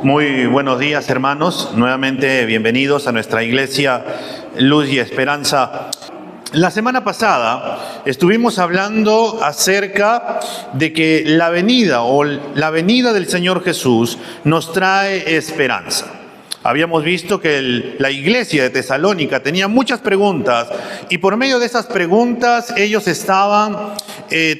Muy buenos días, hermanos. Nuevamente bienvenidos a nuestra iglesia Luz y Esperanza. La semana pasada estuvimos hablando acerca de que la venida del Señor Jesús nos trae esperanza. Habíamos visto que la iglesia de Tesalónica tenía muchas preguntas y por medio de esas preguntas ellos estaban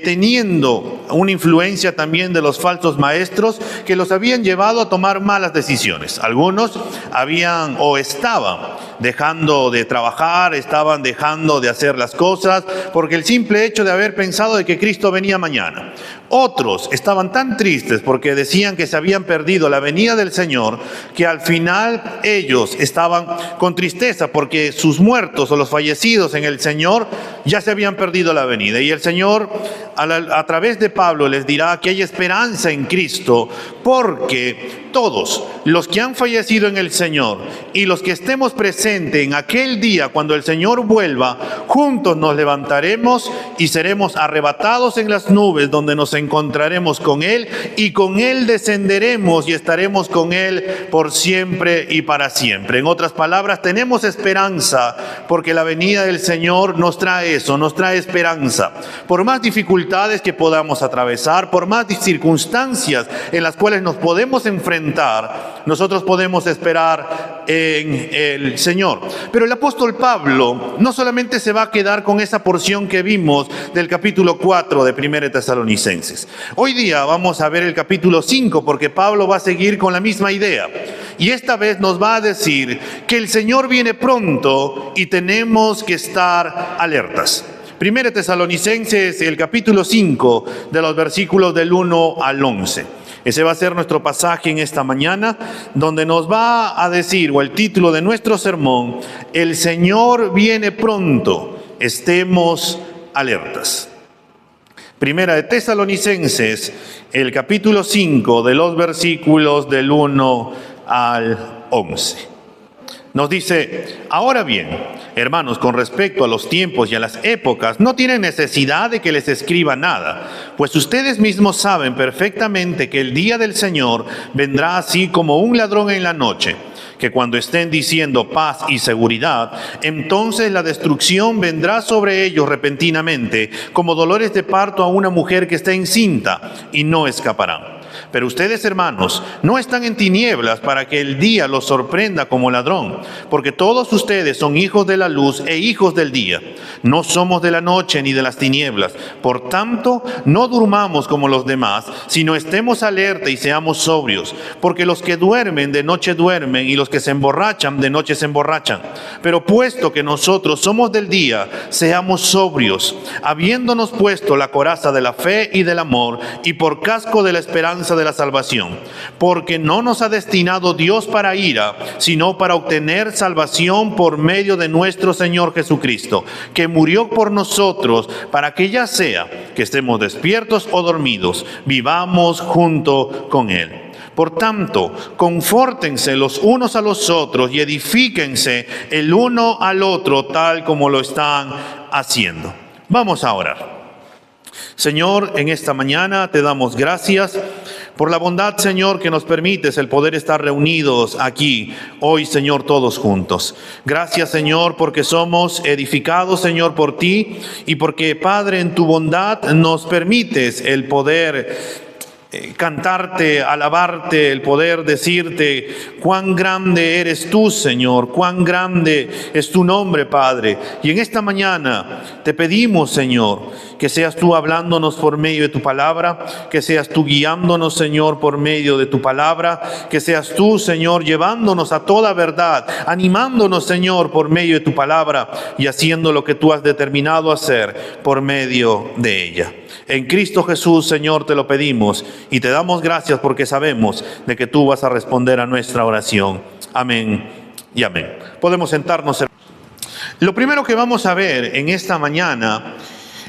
teniendo una influencia también de los falsos maestros que los habían llevado a tomar malas decisiones. Algunos habían o estaban dejando de trabajar, estaban dejando de hacer las cosas porque el simple hecho de haber pensado de que Cristo venía mañana. Otros estaban tan tristes porque decían que se habían perdido la venida del Señor que al final ellos estaban con tristeza porque sus muertos o los fallecidos en el Señor ya se habían perdido la venida. Y el Señor a través de Pablo les dirá que hay esperanza en Cristo porque todos los que han fallecido en el Señor y los que estemos presentes en aquel día cuando el Señor vuelva, juntos nos levantaremos y seremos arrebatados en las nubes donde nos encontraremos con Él y con Él descenderemos y estaremos con Él por siempre y para siempre. En otras palabras, tenemos esperanza porque la venida del Señor nos trae eso, nos trae esperanza. Por más dificultades que podamos atravesar, por más circunstancias en las cuales nos podemos enfrentar, nosotros podemos esperar en el Señor. Pero el apóstol Pablo no solamente se va a quedar con esa porción que vimos del capítulo 4 de 1 Tesalonicenses. Hoy día vamos a ver el capítulo 5 porque Pablo va a seguir con la misma idea. Y esta vez nos va a decir que el Señor viene pronto y tenemos que estar alertas. 1 Tesalonicenses, el capítulo 5, de los versículos del 1 al 11. Ese va a ser nuestro pasaje en esta mañana, donde nos va a decir, o el título de nuestro sermón, el Señor viene pronto, estemos alertas. 1 Tesalonicenses, el capítulo 5, de los versículos del 1 al 11. Nos dice: ahora bien, hermanos, con respecto a los tiempos y a las épocas, no tienen necesidad de que les escriba nada, pues ustedes mismos saben perfectamente que el día del Señor vendrá así como un ladrón en la noche, que cuando estén diciendo paz y seguridad, entonces la destrucción vendrá sobre ellos repentinamente, como dolores de parto a una mujer que está encinta, y no escaparán. Pero ustedes, hermanos, no están en tinieblas para que el día los sorprenda como ladrón, porque todos ustedes son hijos de la luz e hijos del día. No somos de la noche ni de las tinieblas. Por tanto, no durmamos como los demás, sino estemos alerta y seamos sobrios, porque los que duermen de noche duermen y los que se emborrachan de noche se emborrachan. Pero puesto que nosotros somos del día, seamos sobrios, habiéndonos puesto la coraza de la fe y del amor y por casco de la esperanza de la salvación, porque no nos ha destinado Dios para ira, sino para obtener salvación por medio de nuestro Señor Jesucristo, que murió por nosotros, para que ya sea que estemos despiertos o dormidos, vivamos junto con Él. Por tanto, confórtense los unos a los otros y edifíquense el uno al otro tal como lo están haciendo. Vamos a orar. Señor, en esta mañana te damos gracias por la bondad, Señor, que nos permites el poder estar reunidos aquí hoy, Señor, todos juntos. Gracias, Señor, porque somos edificados, Señor, por ti y porque, Padre, en tu bondad nos permites el poder cantarte, alabarte, el poder decirte cuán grande eres tú, Señor, cuán grande es tu nombre, Padre. Y en esta mañana te pedimos, Señor, que seas tú hablándonos por medio de tu palabra, que seas tú guiándonos, Señor, por medio de tu palabra, que seas tú, Señor, llevándonos a toda verdad, animándonos, Señor, por medio de tu palabra y haciendo lo que tú has determinado hacer por medio de ella. En Cristo Jesús, Señor, te lo pedimos y te damos gracias porque sabemos de que tú vas a responder a nuestra oración. Amén y amén. Podemos sentarnos. Lo primero que vamos a ver en esta mañana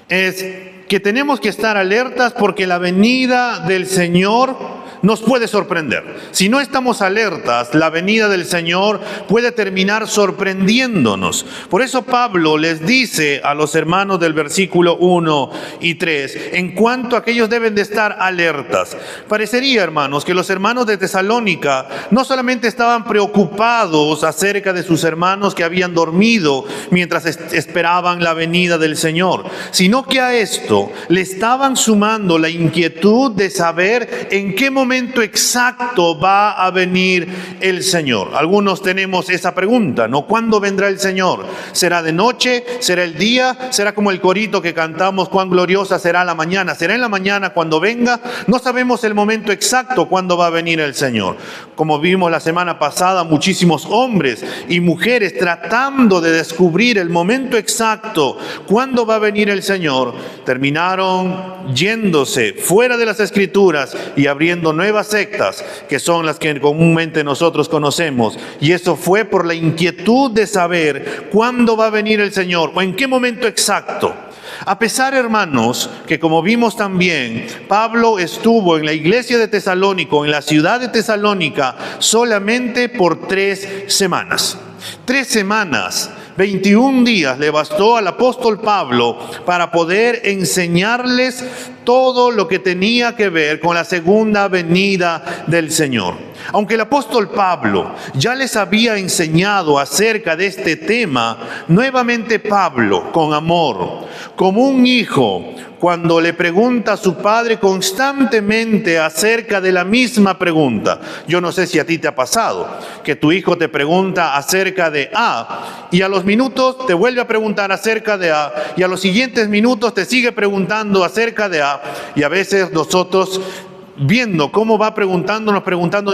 es que tenemos que estar alertas porque la venida del Señor nos puede sorprender. Si no estamos alertas, la venida del Señor puede terminar sorprendiéndonos. Por eso Pablo les dice a los hermanos del versículo 1 y 3, en cuanto a aquellos deben de estar alertas. Parecería, hermanos, que los hermanos de Tesalónica no solamente estaban preocupados acerca de sus hermanos que habían dormido mientras esperaban la venida del Señor, sino que a esto le estaban sumando la inquietud de saber en qué momento exacto va a venir el Señor. Algunos tenemos esa pregunta, ¿no? ¿Cuándo vendrá el Señor? ¿Será de noche? ¿Será el día? ¿Será como el corito que cantamos, cuán gloriosa será la mañana? ¿Será en la mañana cuando venga? No sabemos el momento exacto cuándo va a venir el Señor. Como vimos la semana pasada, muchísimos hombres y mujeres tratando de descubrir el momento exacto cuándo va a venir el Señor, terminaron yéndose fuera de las Escrituras y abriendo nuevas sectas, que son las que comúnmente nosotros conocemos. Y eso fue por la inquietud de saber cuándo va a venir el Señor o en qué momento exacto. A pesar, hermanos, que como vimos también, Pablo estuvo en la iglesia de Tesalónico, en la ciudad de Tesalónica, solamente por 3 semanas. 3 semanas, 21 días le bastó al apóstol Pablo para poder enseñarles todo lo que tenía que ver con la segunda venida del Señor. Aunque el apóstol Pablo ya les había enseñado acerca de este tema, nuevamente Pablo, con amor, como un hijo, cuando le pregunta a su padre constantemente acerca de la misma pregunta. Yo no sé si a ti te ha pasado, que tu hijo te pregunta acerca de A, y a los minutos te vuelve a preguntar acerca de A, y a los siguientes minutos te sigue preguntando acerca de A, y a veces nosotros, viendo cómo va preguntándonos,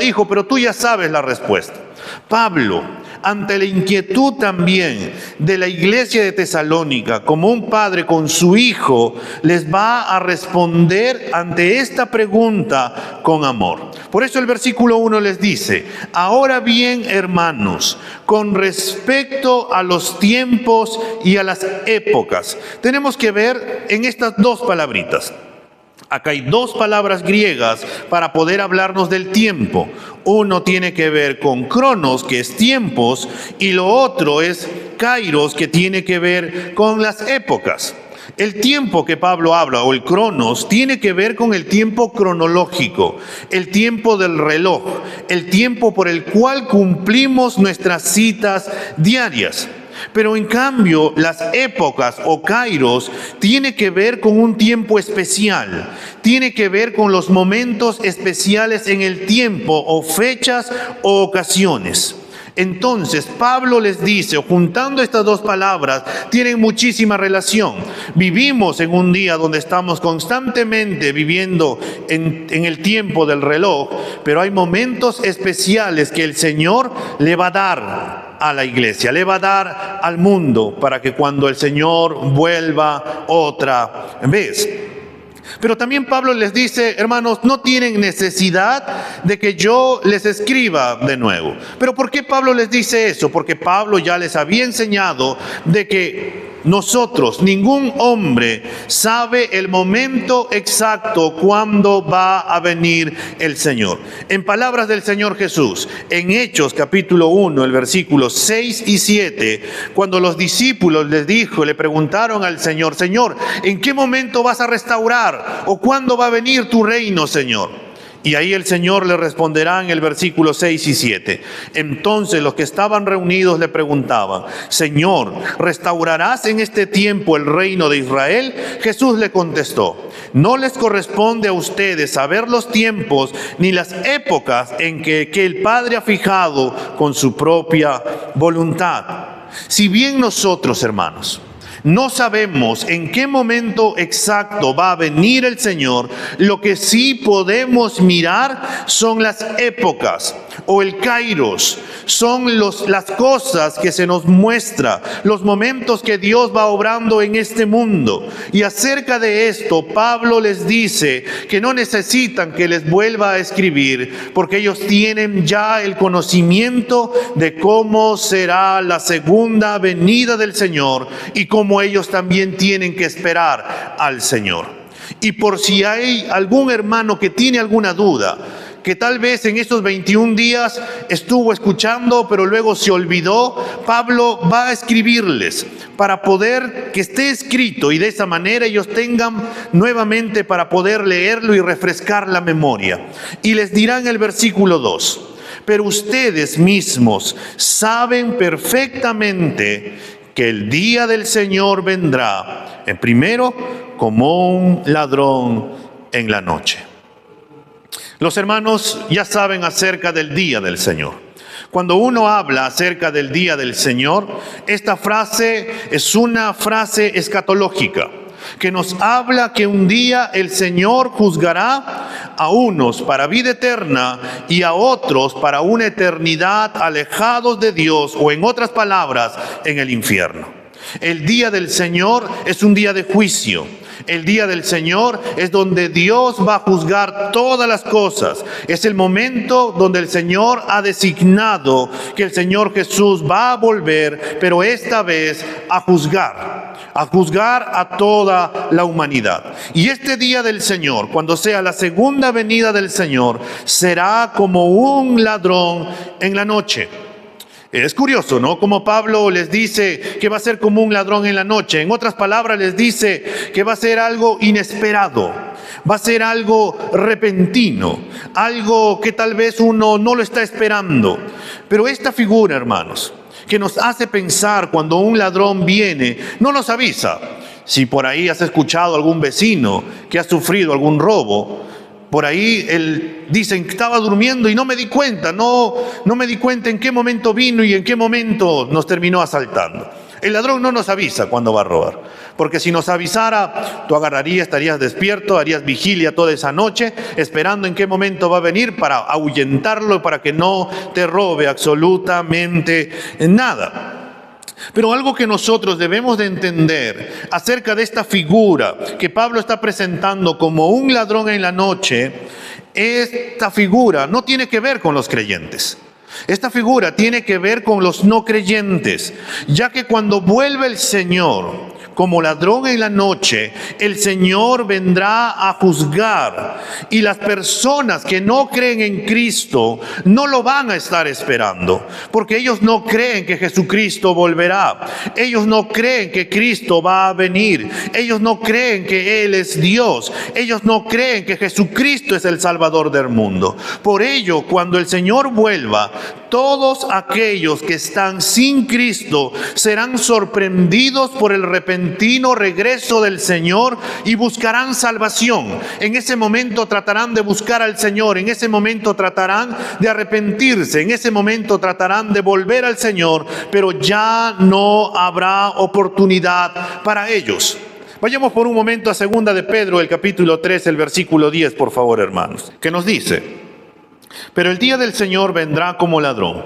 hijo, pero tú ya sabes la respuesta. Pablo, ante la inquietud también de la iglesia de Tesalónica, como un padre con su hijo, les va a responder ante esta pregunta con amor. Por eso el versículo 1 les dice: ahora bien, hermanos, con respecto a los tiempos y a las épocas, tenemos que ver en estas 2 palabritas. Acá hay 2 palabras griegas para poder hablarnos del tiempo. Uno tiene que ver con cronos, que es tiempos, y lo otro es kairos, que tiene que ver con las épocas. El tiempo que Pablo habla, o el cronos, tiene que ver con el tiempo cronológico, el tiempo del reloj, el tiempo por el cual cumplimos nuestras citas diarias. Pero en cambio, las épocas o kairos tiene que ver con un tiempo especial, tiene que ver con los momentos especiales en el tiempo o fechas o ocasiones. Entonces, Pablo les dice, juntando estas 2 palabras, tienen muchísima relación. Vivimos en un día donde estamos constantemente viviendo en el tiempo del reloj, pero hay momentos especiales que el Señor le va a dar a la iglesia, le va a dar al mundo, para que cuando el Señor vuelva otra vez. Pero también Pablo les dice, hermanos, no tienen necesidad de que yo les escriba de nuevo. ¿Pero por qué Pablo les dice eso? Porque Pablo ya les había enseñado de que nosotros, ningún hombre sabe el momento exacto cuando va a venir el Señor. En palabras del Señor Jesús, en Hechos capítulo 1, el versículo 6 y 7, cuando los discípulos le preguntaron al Señor, Señor, ¿en qué momento vas a restaurar? ¿O cuándo va a venir tu reino, Señor? Y ahí el Señor le responderá en el versículo 6 y 7. Entonces los que estaban reunidos le preguntaban, Señor, ¿restaurarás en este tiempo el reino de Israel? Jesús le contestó, no les corresponde a ustedes saber los tiempos ni las épocas en que el Padre ha fijado con su propia voluntad. Si bien nosotros, hermanos, no sabemos en qué momento exacto va a venir el Señor, lo que sí podemos mirar son las épocas o el kairos, son las cosas que se nos muestra, los momentos que Dios va obrando en este mundo. Y acerca de esto, Pablo les dice que no necesitan que les vuelva a escribir, porque ellos tienen ya el conocimiento de cómo será la segunda venida del Señor y cómo ellos también tienen que esperar al Señor. Y por si hay algún hermano que tiene alguna duda, que tal vez en estos 21 días estuvo escuchando, pero luego se olvidó, Pablo va a escribirles para poder que esté escrito y de esa manera ellos tengan nuevamente para poder leerlo y refrescar la memoria. Y les dirá en el versículo 2, pero ustedes mismos saben perfectamente que el día del Señor vendrá, primero, como un ladrón en la noche. Los hermanos ya saben acerca del día del Señor. Cuando uno habla acerca del día del Señor, esta frase es una frase escatológica que nos habla que un día el Señor juzgará a unos para vida eterna y a otros para una eternidad alejados de Dios, o en otras palabras, en el infierno. El día del Señor es un día de juicio. El día del Señor es donde Dios va a juzgar todas las cosas. Es el momento donde el Señor ha designado que el Señor Jesús va a volver, pero esta vez a juzgar a toda la humanidad. Y este día del Señor, cuando sea la segunda venida del Señor, será como un ladrón en la noche. Es curioso, ¿no? Como Pablo les dice que va a ser como un ladrón en la noche. En otras palabras, les dice que va a ser algo inesperado, va a ser algo repentino, algo que tal vez uno no lo está esperando. Pero esta figura, hermanos, que nos hace pensar cuando un ladrón viene, no nos avisa. Si por ahí has escuchado a algún vecino que ha sufrido algún robo, por ahí él dicen que estaba durmiendo y no me di cuenta, no me di cuenta en qué momento vino y en qué momento nos terminó asaltando. El ladrón no nos avisa cuando va a robar, porque si nos avisara, tú estarías despierto, harías vigilia toda esa noche, esperando en qué momento va a venir para ahuyentarlo, para que no te robe absolutamente nada. Pero algo que nosotros debemos de entender acerca de esta figura que Pablo está presentando como un ladrón en la noche, esta figura no tiene que ver con los creyentes. Esta figura tiene que ver con los no creyentes, ya que cuando vuelve el Señor como ladrón en la noche, el Señor vendrá a juzgar, y las personas que no creen en Cristo no lo van a estar esperando, porque ellos no creen que Jesucristo volverá, ellos no creen que Cristo va a venir, ellos no creen que Él es Dios, ellos no creen que Jesucristo es el Salvador del mundo. Por ello, cuando el Señor vuelva, todos aquellos que están sin Cristo serán sorprendidos por el repentino regreso del Señor y buscarán salvación. En ese momento tratarán de buscar al Señor, en ese momento tratarán de arrepentirse, en ese momento tratarán de volver al Señor, pero ya no habrá oportunidad para ellos. Vayamos por un momento a 2 de Pedro, el capítulo 3, el versículo 10, por favor, hermanos, que nos dice: pero el día del Señor vendrá como ladrón,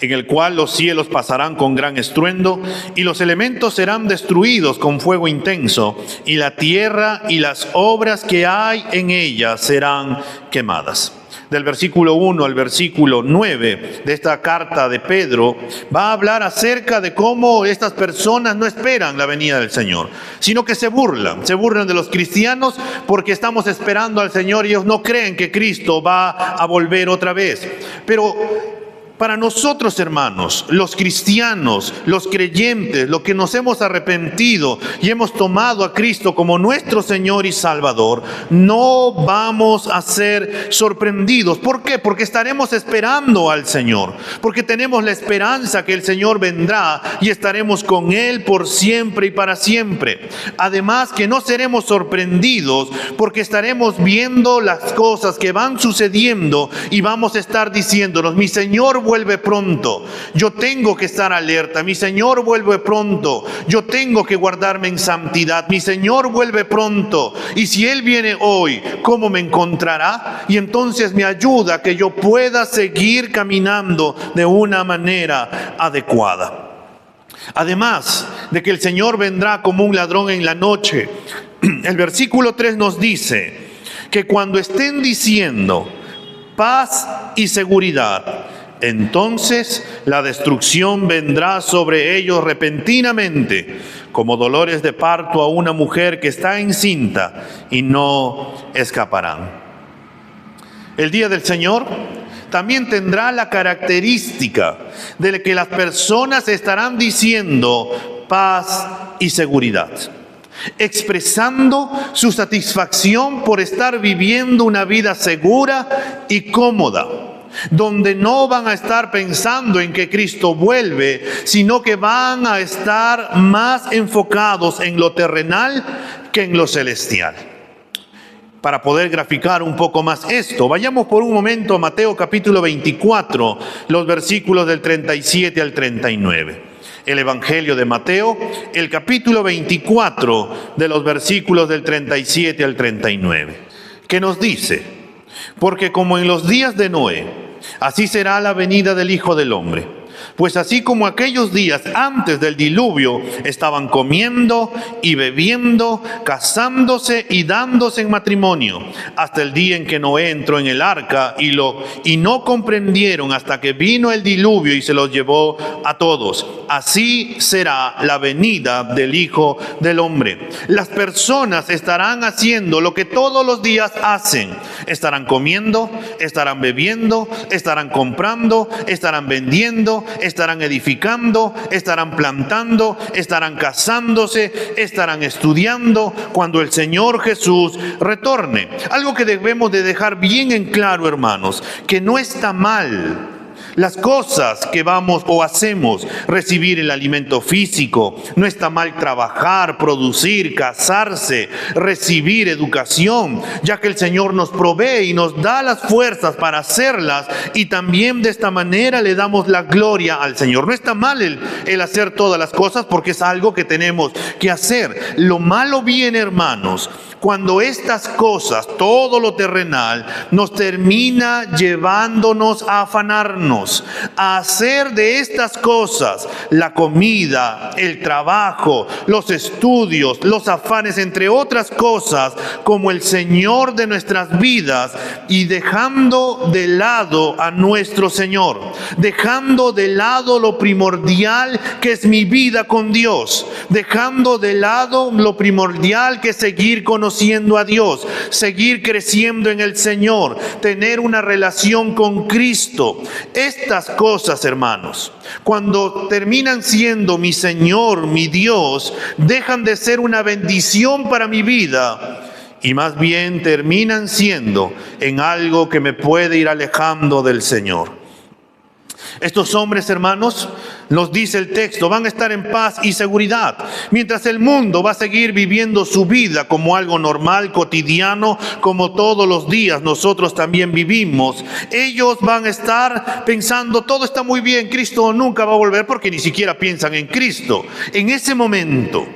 en el cual los cielos pasarán con gran estruendo, y los elementos serán destruidos con fuego intenso, y la tierra y las obras que hay en ella serán quemadas. Del versículo 1 al versículo 9 de esta carta de Pedro va a hablar acerca de cómo estas personas no esperan la venida del Señor, sino que se burlan de los cristianos porque estamos esperando al Señor y ellos no creen que Cristo va a volver otra vez. Pero para nosotros, hermanos, los cristianos, los creyentes, los que nos hemos arrepentido y hemos tomado a Cristo como nuestro Señor y Salvador, no vamos a ser sorprendidos. ¿Por qué? Porque estaremos esperando al Señor, porque tenemos la esperanza que el Señor vendrá y estaremos con Él por siempre y para siempre. Además, que no seremos sorprendidos porque estaremos viendo las cosas que van sucediendo y vamos a estar diciéndonos: mi Señor vuelve pronto, yo tengo que estar alerta, mi Señor vuelve pronto, yo tengo que guardarme en santidad, mi Señor vuelve pronto, y si Él viene hoy, ¿cómo me encontrará? Y entonces me ayuda a que yo pueda seguir caminando de una manera adecuada. Además de que el Señor vendrá como un ladrón en la noche, el versículo 3 nos dice que cuando estén diciendo paz y seguridad, entonces la destrucción vendrá sobre ellos repentinamente, como dolores de parto a una mujer que está encinta, y no escaparán. El día del Señor también tendrá la característica de que las personas estarán diciendo paz y seguridad, expresando su satisfacción por estar viviendo una vida segura y cómoda, donde no van a estar pensando en que Cristo vuelve, sino que van a estar más enfocados en lo terrenal que en lo celestial. Para poder graficar un poco más esto, vayamos por un momento a Mateo capítulo 24, los versículos del 37 al 39. El Evangelio de Mateo, el capítulo 24, de los versículos del 37 al 39, que nos dice: porque como en los días de Noé, así será la venida del Hijo del Hombre. Pues así como aquellos días antes del diluvio estaban comiendo y bebiendo, casándose y dándose en matrimonio, hasta el día en que Noé entró en el arca y no comprendieron hasta que vino el diluvio y se los llevó a todos. Así será la venida del Hijo del Hombre. Las personas estarán haciendo lo que todos los días hacen. Estarán comiendo, estarán bebiendo, estarán comprando, estarán vendiendo, estarán edificando, estarán plantando, estarán casándose, estarán estudiando cuando el Señor Jesús retorne. Algo que debemos de dejar bien en claro, hermanos, que no está mal las cosas que vamos o hacemos, recibir el alimento físico, no está mal trabajar, producir, casarse, recibir educación, ya que el Señor nos provee y nos da las fuerzas para hacerlas, y también de esta manera le damos la gloria al Señor. No está mal el hacer todas las cosas, porque es algo que tenemos que hacer. Lo malo viene, hermanos, cuando estas cosas, todo lo terrenal, nos termina llevándonos a afanarnos, a hacer de estas cosas, la comida, el trabajo, los estudios, los afanes, entre otras cosas, como el Señor de nuestras vidas, y dejando de lado a nuestro Señor, dejando de lado lo primordial que es mi vida con Dios, dejando de lado lo primordial que es seguir conociendo a Dios, seguir creciendo en el Señor, tener una relación con Cristo. Estas cosas, hermanos, cuando terminan siendo mi Señor, mi Dios, dejan de ser una bendición para mi vida y más bien terminan siendo en algo que me puede ir alejando del Señor. Estos hombres, hermanos, nos dice el texto, van a estar en paz y seguridad, mientras el mundo va a seguir viviendo su vida como algo normal, cotidiano, como todos los días nosotros también vivimos. Ellos van a estar pensando, todo está muy bien, Cristo nunca va a volver, porque ni siquiera piensan en Cristo. En ese momento,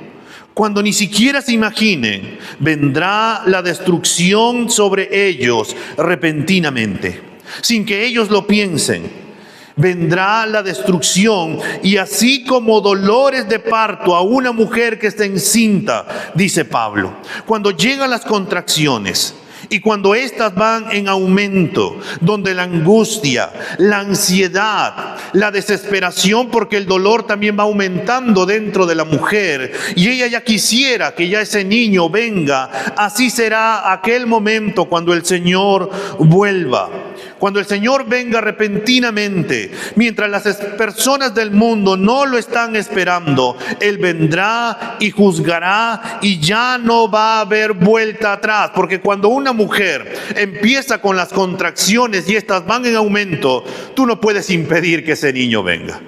cuando ni siquiera se imaginen, vendrá la destrucción sobre ellos repentinamente, sin que ellos lo piensen. Vendrá la destrucción, y así como dolores de parto a una mujer que está encinta, dice Pablo, cuando llegan las contracciones y cuando éstas van en aumento, donde la angustia, la ansiedad, la desesperación, porque el dolor también va aumentando dentro de la mujer, y ella ya quisiera que ya ese niño venga, así será aquel momento cuando el Señor vuelva. Cuando el Señor venga repentinamente, mientras las personas del mundo no lo están esperando, Él vendrá y juzgará, y ya no va a haber vuelta atrás. Porque cuando una mujer empieza con las contracciones y estas van en aumento, tú no puedes impedir que ese niño venga.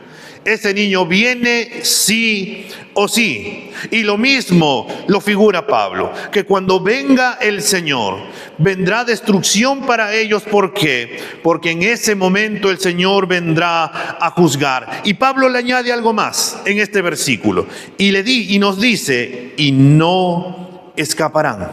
Ese niño viene sí o sí. Y lo mismo lo figura Pablo, que cuando venga el Señor, vendrá destrucción para ellos. ¿Por qué? Porque en ese momento el Señor vendrá a juzgar. Y Pablo le añade algo más en este versículo. Y nos dice, y no escaparán.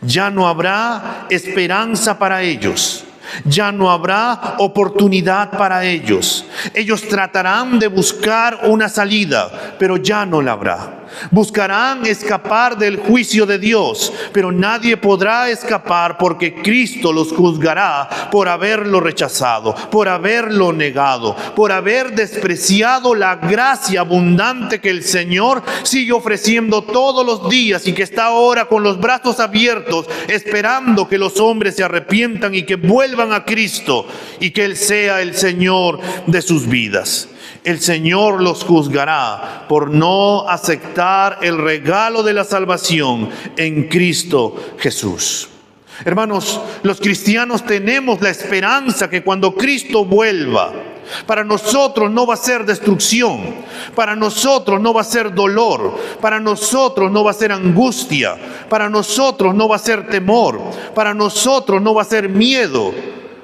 Ya no habrá esperanza para ellos. Ya no habrá oportunidad para ellos. Ellos tratarán de buscar una salida, pero ya no la habrá. Buscarán escapar del juicio de Dios, pero nadie podrá escapar porque Cristo los juzgará por haberlo rechazado, por haberlo negado, por haber despreciado la gracia abundante que el Señor sigue ofreciendo todos los días y que está ahora con los brazos abiertos, esperando que los hombres se arrepientan y que vuelvan a Cristo y que Él sea el Señor de sus vidas. El Señor los juzgará por no aceptar el regalo de la salvación en Cristo Jesús. Hermanos, los cristianos tenemos la esperanza que cuando Cristo vuelva, para nosotros no va a ser destrucción, para nosotros no va a ser dolor, para nosotros no va a ser angustia, para nosotros no va a ser temor, para nosotros no va a ser miedo,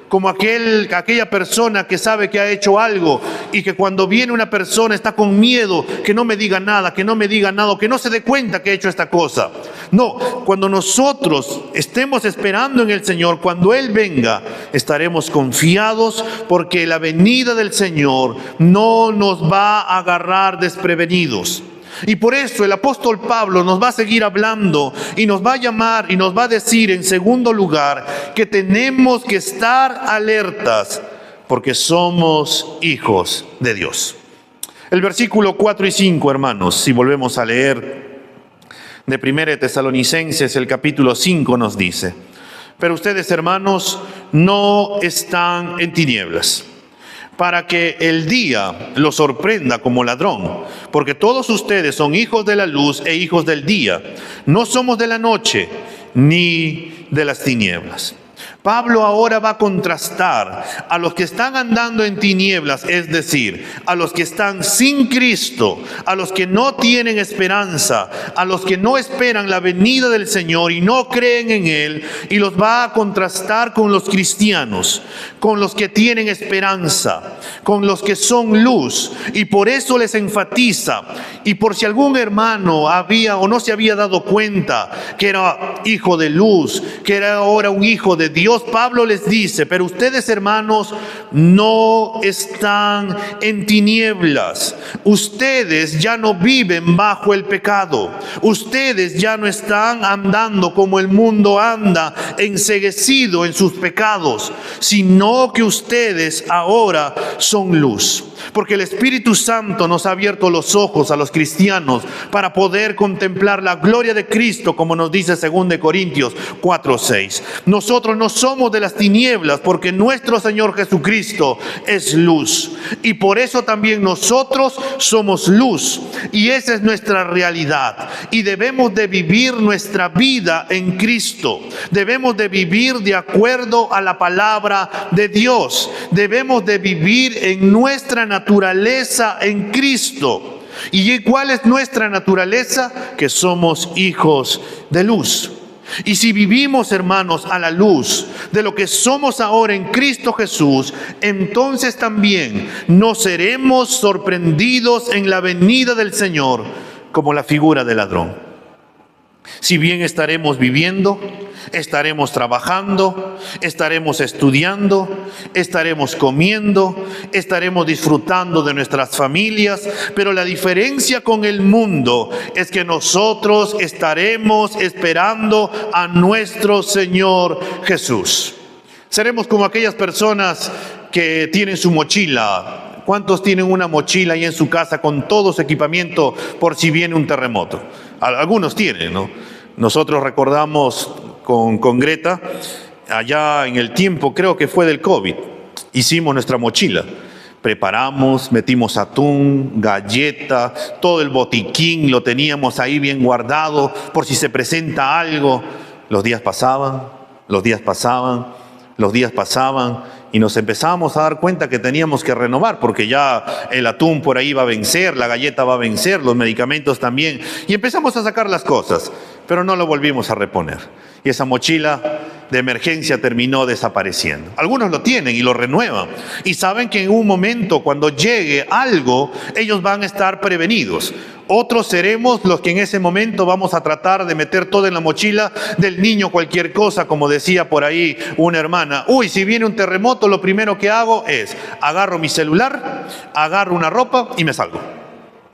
como aquella persona que sabe que ha hecho algo y que cuando viene una persona está con miedo, que no me diga nada, que no me diga nada, que no se dé cuenta que ha hecho esta cosa. No, cuando nosotros estemos esperando en el Señor, cuando Él venga, estaremos confiados porque la venida del Señor no nos va a agarrar desprevenidos. Y por eso el apóstol Pablo nos va a seguir hablando y nos va a llamar y nos va a decir en segundo lugar que tenemos que estar alertas porque somos hijos de Dios. El versículo 4 y 5, hermanos, si volvemos a leer de 1 Tesalonicenses, el capítulo 5 nos dice: pero ustedes, hermanos, no están en tinieblas, para que el día los sorprenda como ladrón, porque todos ustedes son hijos de la luz e hijos del día. No somos de la noche ni de las tinieblas. Pablo ahora va a contrastar a los que están andando en tinieblas, es decir, a los que están sin Cristo, a los que no tienen esperanza, a los que no esperan la venida del Señor y no creen en Él, y los va a contrastar con los cristianos, con los que tienen esperanza, con los que son luz, y por eso les enfatiza. Y por si algún hermano había o no se había dado cuenta que era hijo de luz, que era ahora un hijo de Dios, Pablo les dice: pero ustedes, hermanos, no están en tinieblas. Ustedes ya no viven bajo el pecado. Ustedes ya no están andando como el mundo anda, enceguecido en sus pecados, sino que ustedes ahora son luz. Porque el Espíritu Santo nos ha abierto los ojos a los cristianos para poder contemplar la gloria de Cristo, como nos dice 2 Corintios 4:6. Nosotros no somos de las tinieblas, porque nuestro Señor Jesucristo es luz. Y por eso también nosotros somos luz. Y esa es nuestra realidad. Y debemos de vivir nuestra vida en Cristo. Debemos de vivir de acuerdo a la palabra de Dios. Debemos de vivir en nuestra naturaleza en Cristo. ¿Y cuál es nuestra naturaleza? Que somos hijos de luz. Y si vivimos, hermanos, a la luz de lo que somos ahora en Cristo Jesús, entonces también no seremos sorprendidos en la venida del Señor como la figura del ladrón. Si bien estaremos viviendo, estaremos trabajando, estaremos estudiando, estaremos comiendo, estaremos disfrutando de nuestras familias, pero la diferencia con el mundo es que nosotros estaremos esperando a nuestro Señor Jesús. Seremos como aquellas personas que tienen su mochila. ¿Cuántos tienen una mochila ahí en su casa con todo su equipamiento por si viene un terremoto? Algunos tienen, ¿no? Nosotros recordamos con Greta, allá en el tiempo, creo que fue del COVID, hicimos nuestra mochila. Preparamos, metimos atún, galleta, todo el botiquín lo teníamos ahí bien guardado por si se presenta algo. Los días pasaban, los días pasaban, los días pasaban. Y nos empezamos a dar cuenta que teníamos que renovar, porque ya el atún por ahí va a vencer, la galleta va a vencer, los medicamentos también. Y empezamos a sacar las cosas, pero no lo volvimos a reponer. Y esa mochila de emergencia terminó desapareciendo. Algunos lo tienen y lo renuevan. Y saben que en un momento, cuando llegue algo, ellos van a estar prevenidos. Otros seremos los que en ese momento vamos a tratar de meter todo en la mochila del niño, cualquier cosa, como decía por ahí una hermana. Uy, si viene un terremoto, lo primero que hago es agarro mi celular, agarro una ropa y me salgo.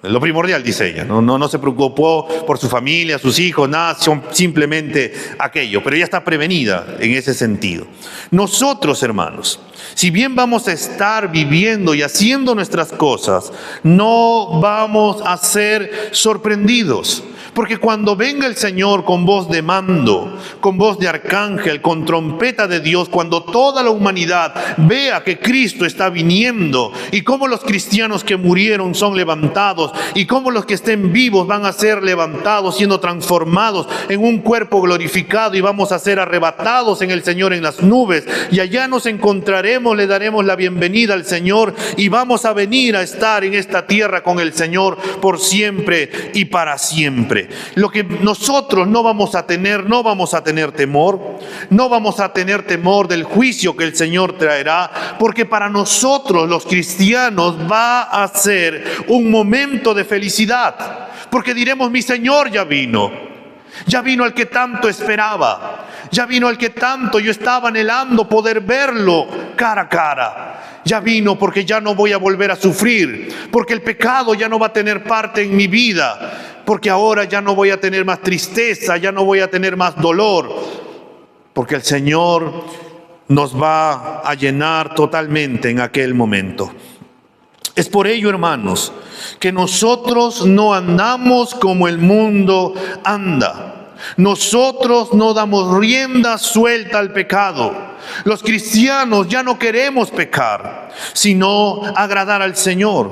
Lo primordial, dice ella. No se preocupó por su familia, sus hijos, nada, simplemente aquello. Pero ella está prevenida en ese sentido. Nosotros, hermanos, si bien vamos a estar viviendo y haciendo nuestras cosas, no vamos a ser sorprendidos. Porque cuando venga el Señor con voz de mando, con voz de arcángel, con trompeta de Dios, cuando toda la humanidad vea que Cristo está viniendo y cómo los cristianos que murieron son levantados y cómo los que estén vivos van a ser levantados, siendo transformados en un cuerpo glorificado y vamos a ser arrebatados en el Señor en las nubes y allá nos encontraremos, le daremos la bienvenida al Señor y vamos a venir a estar en esta tierra con el Señor por siempre y para siempre. Lo que nosotros no vamos a tener temor, no vamos a tener temor del juicio que el Señor traerá, porque para nosotros los cristianos va a ser un momento de felicidad, porque diremos: mi Señor ya vino al que tanto esperaba, ya vino al que tanto yo estaba anhelando poder verlo cara a cara. Ya vino porque ya no voy a volver a sufrir, porque el pecado ya no va a tener parte en mi vida, porque ahora ya no voy a tener más tristeza, ya no voy a tener más dolor, porque el Señor nos va a llenar totalmente en aquel momento. Es por ello, hermanos, que nosotros no andamos como el mundo anda. Nosotros no damos rienda suelta al pecado. Los cristianos ya no queremos pecar, sino agradar al Señor.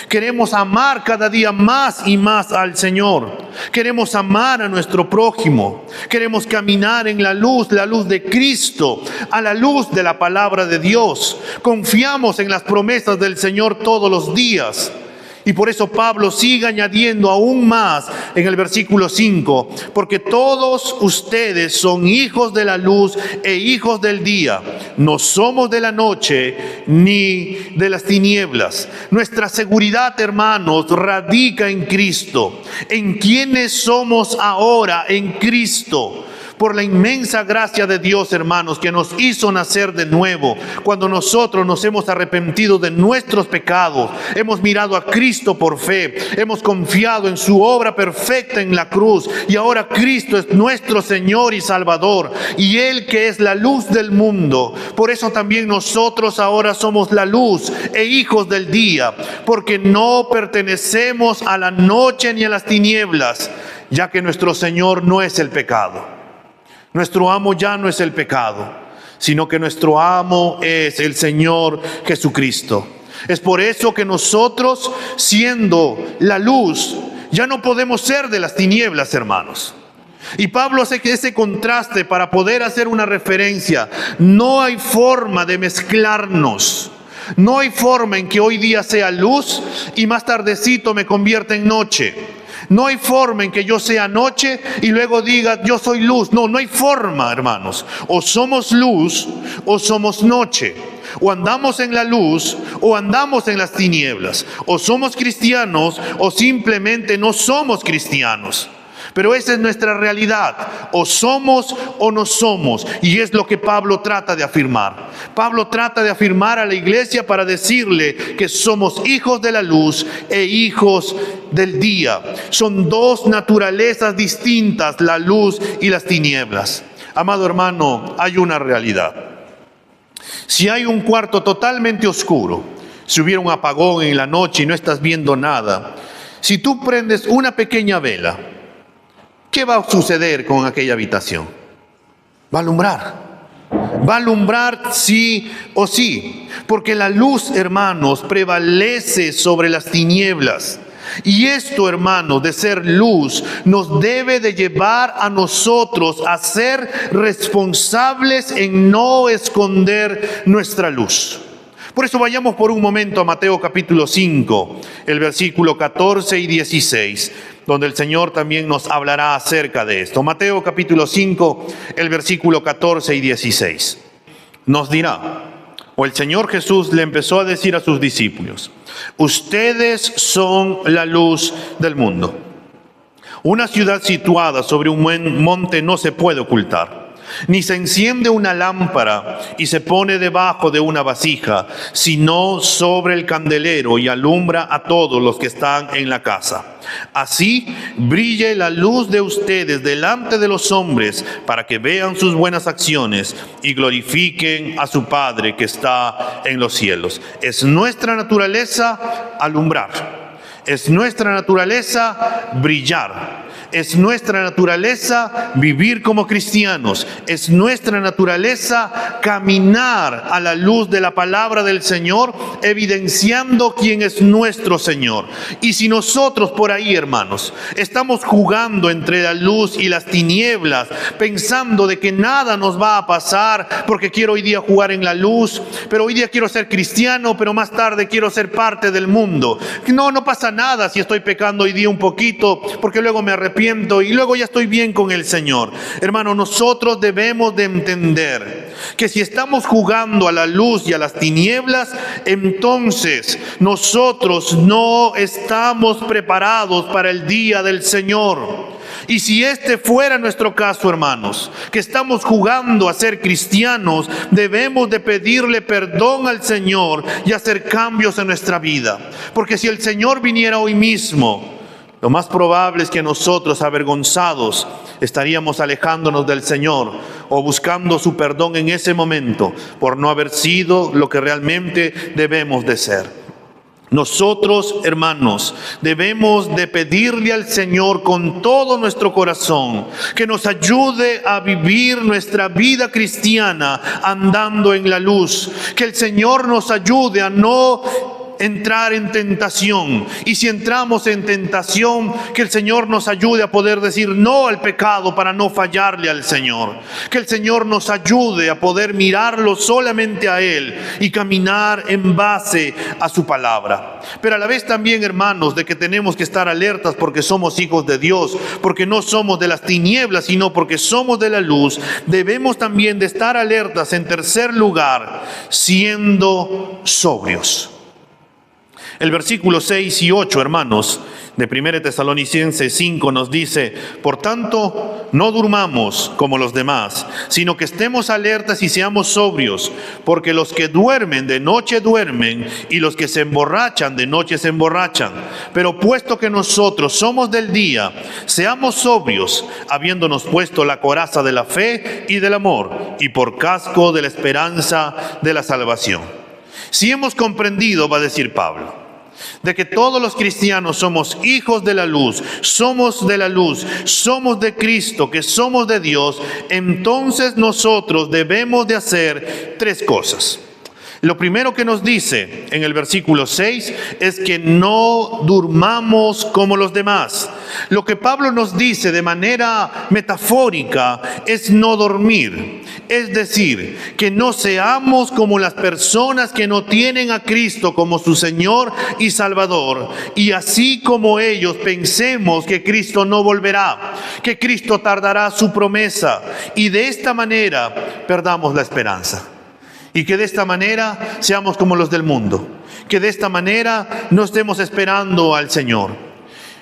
Queremos amar cada día más y más al Señor. Queremos amar a nuestro prójimo. Queremos caminar en la luz de Cristo, a la luz de la palabra de Dios. Confiamos en las promesas del Señor todos los días. Y por eso Pablo sigue añadiendo aún más en el versículo 5, porque todos ustedes son hijos de la luz e hijos del día. No somos de la noche ni de las tinieblas. Nuestra seguridad, hermanos, radica en Cristo. ¿En quiénes somos ahora? En Cristo. Por la inmensa gracia de Dios, hermanos, que nos hizo nacer de nuevo, cuando nosotros nos hemos arrepentido de nuestros pecados, hemos mirado a Cristo por fe, hemos confiado en su obra perfecta en la cruz, y ahora Cristo es nuestro Señor y Salvador, y Él que es la luz del mundo. Por eso también nosotros ahora somos la luz e hijos del día, porque no pertenecemos a la noche ni a las tinieblas, ya que nuestro Señor no es el pecado. Nuestro amo ya no es el pecado, sino que nuestro amo es el Señor Jesucristo. Es por eso que nosotros, siendo la luz, ya no podemos ser de las tinieblas, hermanos. Y Pablo hace ese contraste para poder hacer una referencia. No hay forma de mezclarnos. No hay forma en que hoy día sea luz y más tardecito me convierta en noche. No hay forma en que yo sea noche y luego diga yo soy luz. No hay forma, hermanos. O somos luz o somos noche. O andamos en la luz o andamos en las tinieblas. O somos cristianos o simplemente no somos cristianos. Pero esa es nuestra realidad. O somos o no somos. Y es lo que Pablo trata de afirmar. Pablo trata de afirmar a la iglesia para decirle que somos hijos de la luz e hijos del día. Son dos naturalezas distintas, la luz y las tinieblas. Amado hermano, hay una realidad. Si hay un cuarto totalmente oscuro, si hubiera un apagón en la noche y no estás viendo nada, si tú prendes una pequeña vela, ¿qué va a suceder con aquella habitación? Va a alumbrar. Va a alumbrar sí o sí. Porque la luz, hermanos, prevalece sobre las tinieblas. Y esto, hermanos, de ser luz, nos debe de llevar a nosotros a ser responsables en no esconder nuestra luz. Por eso vayamos por un momento a Mateo capítulo 5, el versículo 14 y 16, donde el Señor también nos hablará acerca de esto. Mateo capítulo 5, el versículo 14 y 16. Nos dirá, o el Señor Jesús le empezó a decir a sus discípulos: ustedes son la luz del mundo. Una ciudad situada sobre un buen monte no se puede ocultar. Ni se enciende una lámpara y se pone debajo de una vasija, sino sobre el candelero y alumbra a todos los que están en la casa. Así brille la luz de ustedes delante de los hombres, para que vean sus buenas acciones y glorifiquen a su Padre que está en los cielos. Es nuestra naturaleza alumbrar. Es nuestra naturaleza brillar. Es nuestra naturaleza vivir como cristianos. Es nuestra naturaleza caminar a la luz de la palabra del Señor, evidenciando quién es nuestro Señor. Y si nosotros por ahí, hermanos, estamos jugando entre la luz y las tinieblas, pensando de que nada nos va a pasar, porque quiero hoy día jugar en la luz, pero hoy día quiero ser cristiano, pero más tarde quiero ser parte del mundo. No pasa nada si estoy pecando hoy día un poquito, porque luego me arrepiento y luego ya estoy bien con el Señor. Hermano, nosotros debemos de entender que si estamos jugando a la luz y a las tinieblas, entonces nosotros no estamos preparados para el día del Señor. Y si este fuera nuestro caso, hermanos, que estamos jugando a ser cristianos, debemos de pedirle perdón al Señor y hacer cambios en nuestra vida. Porque si el Señor viniera hoy mismo, lo más probable es que nosotros, avergonzados, estaríamos alejándonos del Señor o buscando su perdón en ese momento por no haber sido lo que realmente debemos de ser. Nosotros, hermanos, debemos de pedirle al Señor con todo nuestro corazón que nos ayude a vivir nuestra vida cristiana andando en la luz. Que el Señor nos ayude a no entrar en tentación, y si entramos en tentación, que el Señor nos ayude a poder decir no al pecado para no fallarle al Señor. Que el Señor nos ayude a poder mirarlo solamente a Él y caminar en base a su palabra. Pero a la vez también, hermanos, de que tenemos que estar alertas porque somos hijos de Dios, porque no somos de las tinieblas, sino porque somos de la luz. Debemos también de estar alertas, en tercer lugar, siendo sobrios. El versículo 6 y 8, hermanos, de 1 Tesalonicenses 5 nos dice: por tanto, no durmamos como los demás, sino que estemos alertas y seamos sobrios, porque los que duermen de noche duermen, y los que se emborrachan de noche se emborrachan. Pero puesto que nosotros somos del día, seamos sobrios, habiéndonos puesto la coraza de la fe y del amor, y por casco de la esperanza de la salvación. Si hemos comprendido, va a decir Pablo, de que todos los cristianos somos hijos de la luz, somos de la luz, somos de Cristo, que somos de Dios, entonces nosotros debemos de hacer tres cosas. Lo primero que nos dice en el versículo 6 es que no durmamos como los demás. Lo que Pablo nos dice de manera metafórica es no dormir. Es decir, que no seamos como las personas que no tienen a Cristo como su Señor y Salvador. Y así como ellos pensemos que Cristo no volverá, que Cristo tardará su promesa. Y de esta manera perdamos la esperanza. Y que de esta manera seamos como los del mundo. Que de esta manera no estemos esperando al Señor.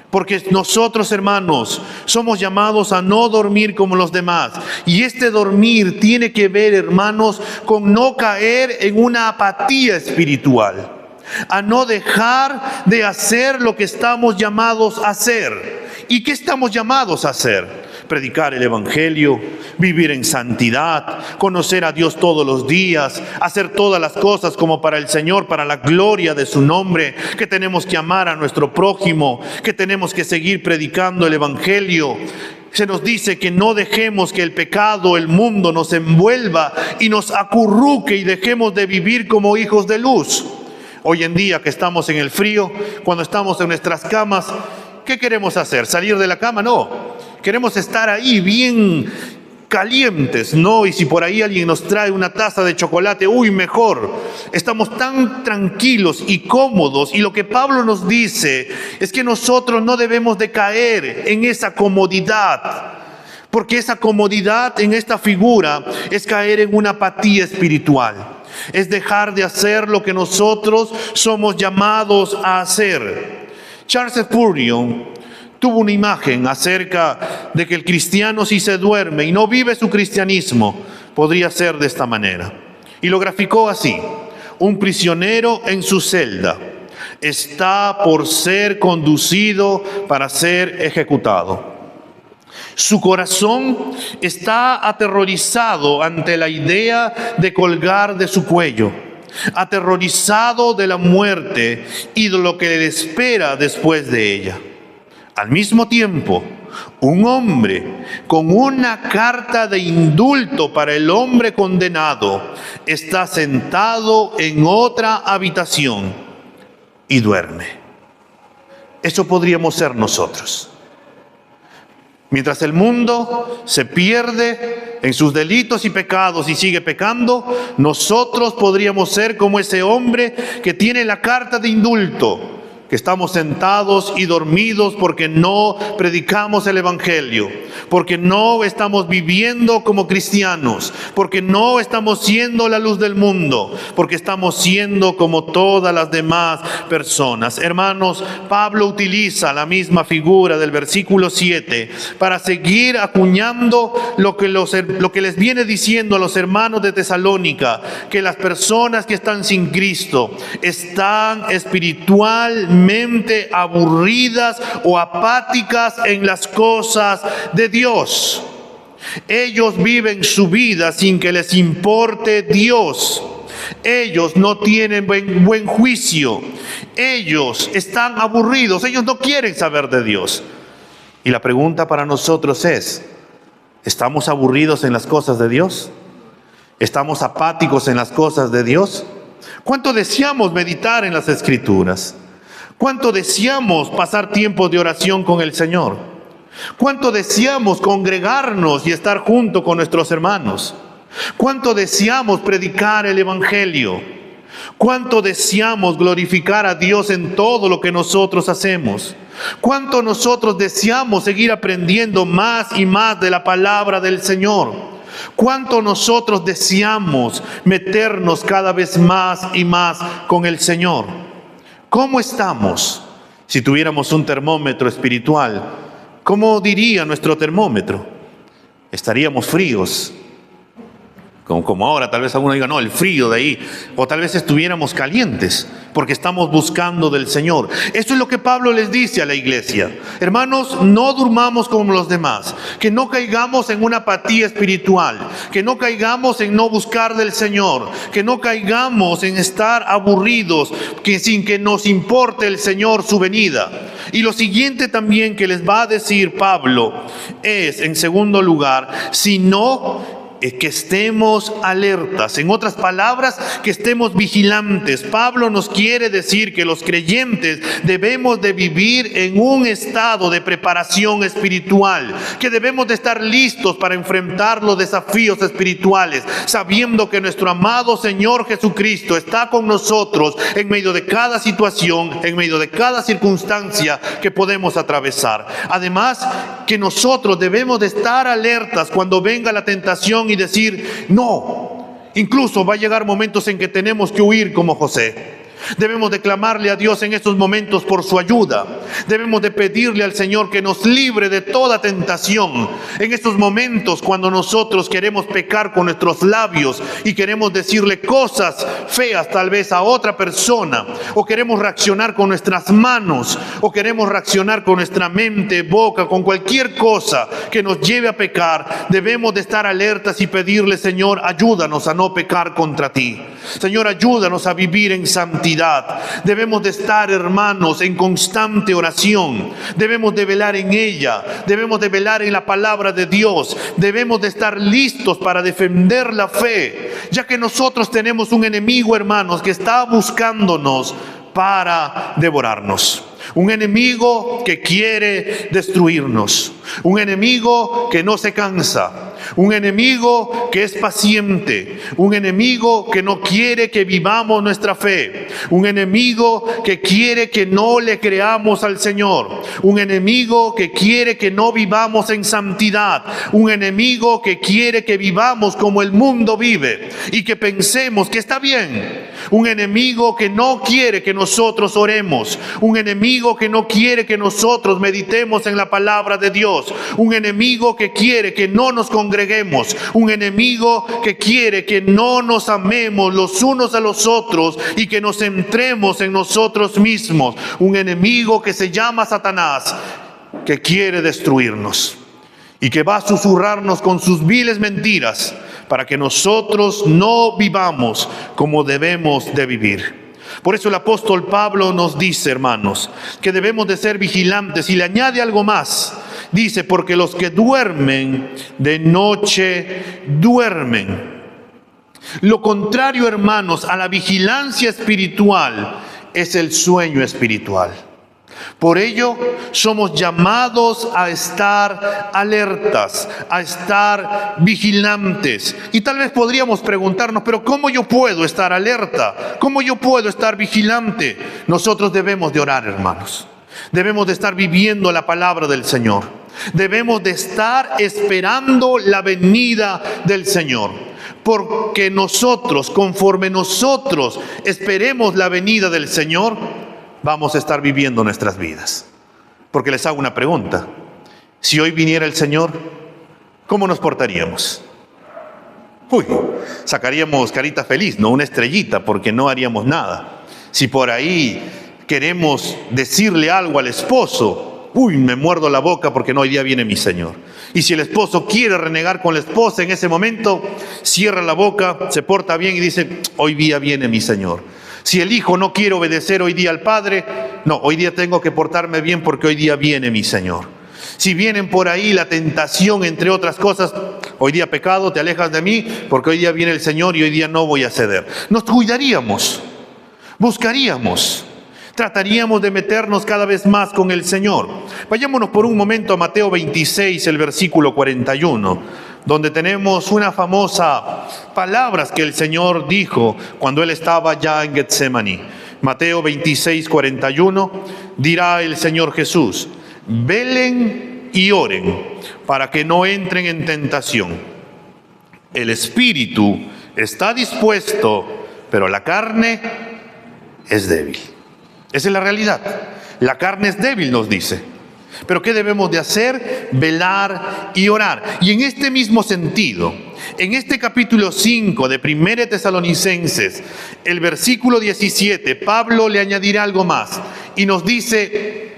Porque nosotros, hermanos, somos llamados a no dormir como los demás. Y este dormir tiene que ver, hermanos, con no caer en una apatía espiritual. A no dejar de hacer lo que estamos llamados a hacer. ¿Y qué estamos llamados a hacer? Predicar el Evangelio, vivir en santidad, conocer a Dios todos los días, hacer todas las cosas como para el Señor, para la gloria de su nombre, que tenemos que amar a nuestro prójimo, que tenemos que seguir predicando el Evangelio. Se nos dice que no dejemos que el pecado, el mundo nos envuelva y nos acurruque y dejemos de vivir como hijos de luz. Hoy en día que estamos en el frío, cuando estamos en nuestras camas, ¿qué queremos hacer? ¿Salir de la cama? No. Queremos estar ahí bien calientes, ¿no? Y si por ahí alguien nos trae una taza de chocolate, ¡uy, mejor! Estamos tan tranquilos y cómodos. Y lo que Pablo nos dice es que nosotros no debemos de caer en esa comodidad. Porque esa comodidad en esta figura es caer en una apatía espiritual. Es dejar de hacer lo que nosotros somos llamados a hacer. Charles Spurgeon tuvo una imagen acerca de que el cristiano, si se duerme y no vive su cristianismo, podría ser de esta manera. Y lo graficó así: un prisionero en su celda está por ser conducido para ser ejecutado. Su corazón está aterrorizado ante la idea de colgar de su cuello, aterrorizado de la muerte y de lo que le espera después de ella. Al mismo tiempo, un hombre con una carta de indulto para el hombre condenado está sentado en otra habitación y duerme. Eso podríamos ser nosotros. Mientras el mundo se pierde en sus delitos y pecados y sigue pecando, nosotros podríamos ser como ese hombre que tiene la carta de indulto, que estamos sentados y dormidos porque no predicamos el Evangelio, porque no estamos viviendo como cristianos, porque no estamos siendo la luz del mundo, porque estamos siendo como todas las demás personas. Hermanos, Pablo utiliza la misma figura del versículo 7 para seguir acuñando lo que les viene diciendo a los hermanos de Tesalónica, que las personas que están sin Cristo están espiritualmente aburridas o apáticas en las cosas de Dios. Ellos viven su vida sin que les importe Dios. Ellos no tienen buen juicio. Ellos están aburridos. Ellos no quieren saber de Dios. Y la pregunta para nosotros es: ¿estamos aburridos en las cosas de Dios? ¿Estamos apáticos en las cosas de Dios? ¿Cuánto deseamos meditar en las Escrituras? ¿Cuánto deseamos pasar tiempo de oración con el Señor? ¿Cuánto deseamos congregarnos y estar junto con nuestros hermanos? ¿Cuánto deseamos predicar el Evangelio? ¿Cuánto deseamos glorificar a Dios en todo lo que nosotros hacemos? ¿Cuánto nosotros deseamos seguir aprendiendo más y más de la palabra del Señor? ¿Cuánto nosotros deseamos meternos cada vez más y más con el Señor? ¿Cómo estamos? Si tuviéramos un termómetro espiritual, ¿cómo diría nuestro termómetro? Estaríamos fríos. Como ahora, tal vez alguno diga, no, el frío de ahí. O tal vez estuviéramos calientes, porque estamos buscando del Señor. Eso es lo que Pablo les dice a la iglesia. Hermanos, no durmamos como los demás. Que no caigamos en una apatía espiritual. Que no caigamos en no buscar del Señor. Que no caigamos en estar aburridos, que sin que nos importe el Señor su venida. Y lo siguiente también que les va a decir Pablo es, en segundo lugar, si no, es que estemos alertas. En otras palabras, que estemos vigilantes. Pablo nos quiere decir que los creyentes debemos de vivir en un estado de preparación espiritual, que debemos de estar listos para enfrentar los desafíos espirituales, sabiendo que nuestro amado Señor Jesucristo está con nosotros en medio de cada situación, en medio de cada circunstancia que podemos atravesar. Además, que nosotros debemos de estar alertas cuando venga la tentación y decir no. Incluso va a llegar momentos en que tenemos que huir como José. Debemos de clamarle a Dios en estos momentos por su ayuda. Debemos de pedirle al Señor que nos libre de toda tentación. En estos momentos cuando nosotros queremos pecar con nuestros labios y queremos decirle cosas feas tal vez a otra persona, o queremos reaccionar con nuestras manos, o queremos reaccionar con nuestra mente, boca, con cualquier cosa que nos lleve a pecar, debemos de estar alertas y pedirle: Señor, ayúdanos a no pecar contra ti. Señor, ayúdanos a vivir en santidad. Debemos de estar, hermanos, en constante oración. Debemos de velar en ella. Debemos de velar en la palabra de Dios. Debemos de estar listos para defender la fe, ya que nosotros tenemos un enemigo, hermanos, que está buscándonos para devorarnos. Un enemigo que quiere destruirnos. Un enemigo que no se cansa. Un enemigo que es paciente, un enemigo que no quiere que vivamos nuestra fe, un enemigo que quiere que no le creamos al Señor, un enemigo que quiere que no vivamos en santidad, un enemigo que quiere que vivamos como el mundo vive y que pensemos que está bien, un enemigo que no quiere que nosotros oremos, un enemigo que no quiere que nosotros meditemos en la palabra de Dios, un enemigo que quiere que no nos congreguemos, un enemigo que quiere que no nos amemos los unos a los otros y que nos centremos en nosotros mismos, un enemigo que se llama Satanás, que quiere destruirnos y que va a susurrarnos con sus viles mentiras para que nosotros no vivamos como debemos de vivir. Por eso el apóstol Pablo nos dice, hermanos, que debemos de ser vigilantes, y le añade algo más. Dice, porque los que duermen de noche duermen. Lo contrario, hermanos, a la vigilancia espiritual es el sueño espiritual. Por ello, somos llamados a estar alertas, a estar vigilantes. Y tal vez podríamos preguntarnos, pero ¿cómo yo puedo estar alerta? ¿Cómo yo puedo estar vigilante? Nosotros debemos de orar, hermanos. Debemos de estar viviendo la palabra del Señor. Debemos de estar esperando la venida del Señor. Porque nosotros, conforme nosotros esperemos la venida del Señor, vamos a estar viviendo nuestras vidas. Porque les hago una pregunta. Si hoy viniera el Señor, ¿cómo nos portaríamos? Sacaríamos carita feliz, no una estrellita, porque no haríamos nada. Si por ahí queremos decirle algo al esposo, me muerdo la boca porque no, hoy día viene mi Señor. Y si el esposo quiere renegar con la esposa en ese momento, cierra la boca, se porta bien y dice, hoy día viene mi Señor. Si el hijo no quiere obedecer hoy día al padre, no, hoy día tengo que portarme bien porque hoy día viene mi Señor. Si vienen por ahí la tentación, entre otras cosas, hoy día pecado, te alejas de mí porque hoy día viene el Señor y hoy día no voy a ceder. Nos cuidaríamos, buscaríamos, trataríamos de meternos cada vez más con el Señor. Vayámonos por un momento a Mateo 26, el versículo 41. Donde tenemos una famosa palabras que el Señor dijo cuando Él estaba ya en Getsemaní. Mateo 26, 41, dirá el Señor Jesús, velen y oren para que no entren en tentación. El espíritu está dispuesto, pero la carne es débil. Esa es la realidad. La carne es débil, nos dice. Pero ¿qué debemos de hacer? Velar y orar. Y en este mismo sentido, en este capítulo 5 de 1 Tesalonicenses, el versículo 17, Pablo le añadirá algo más y nos dice,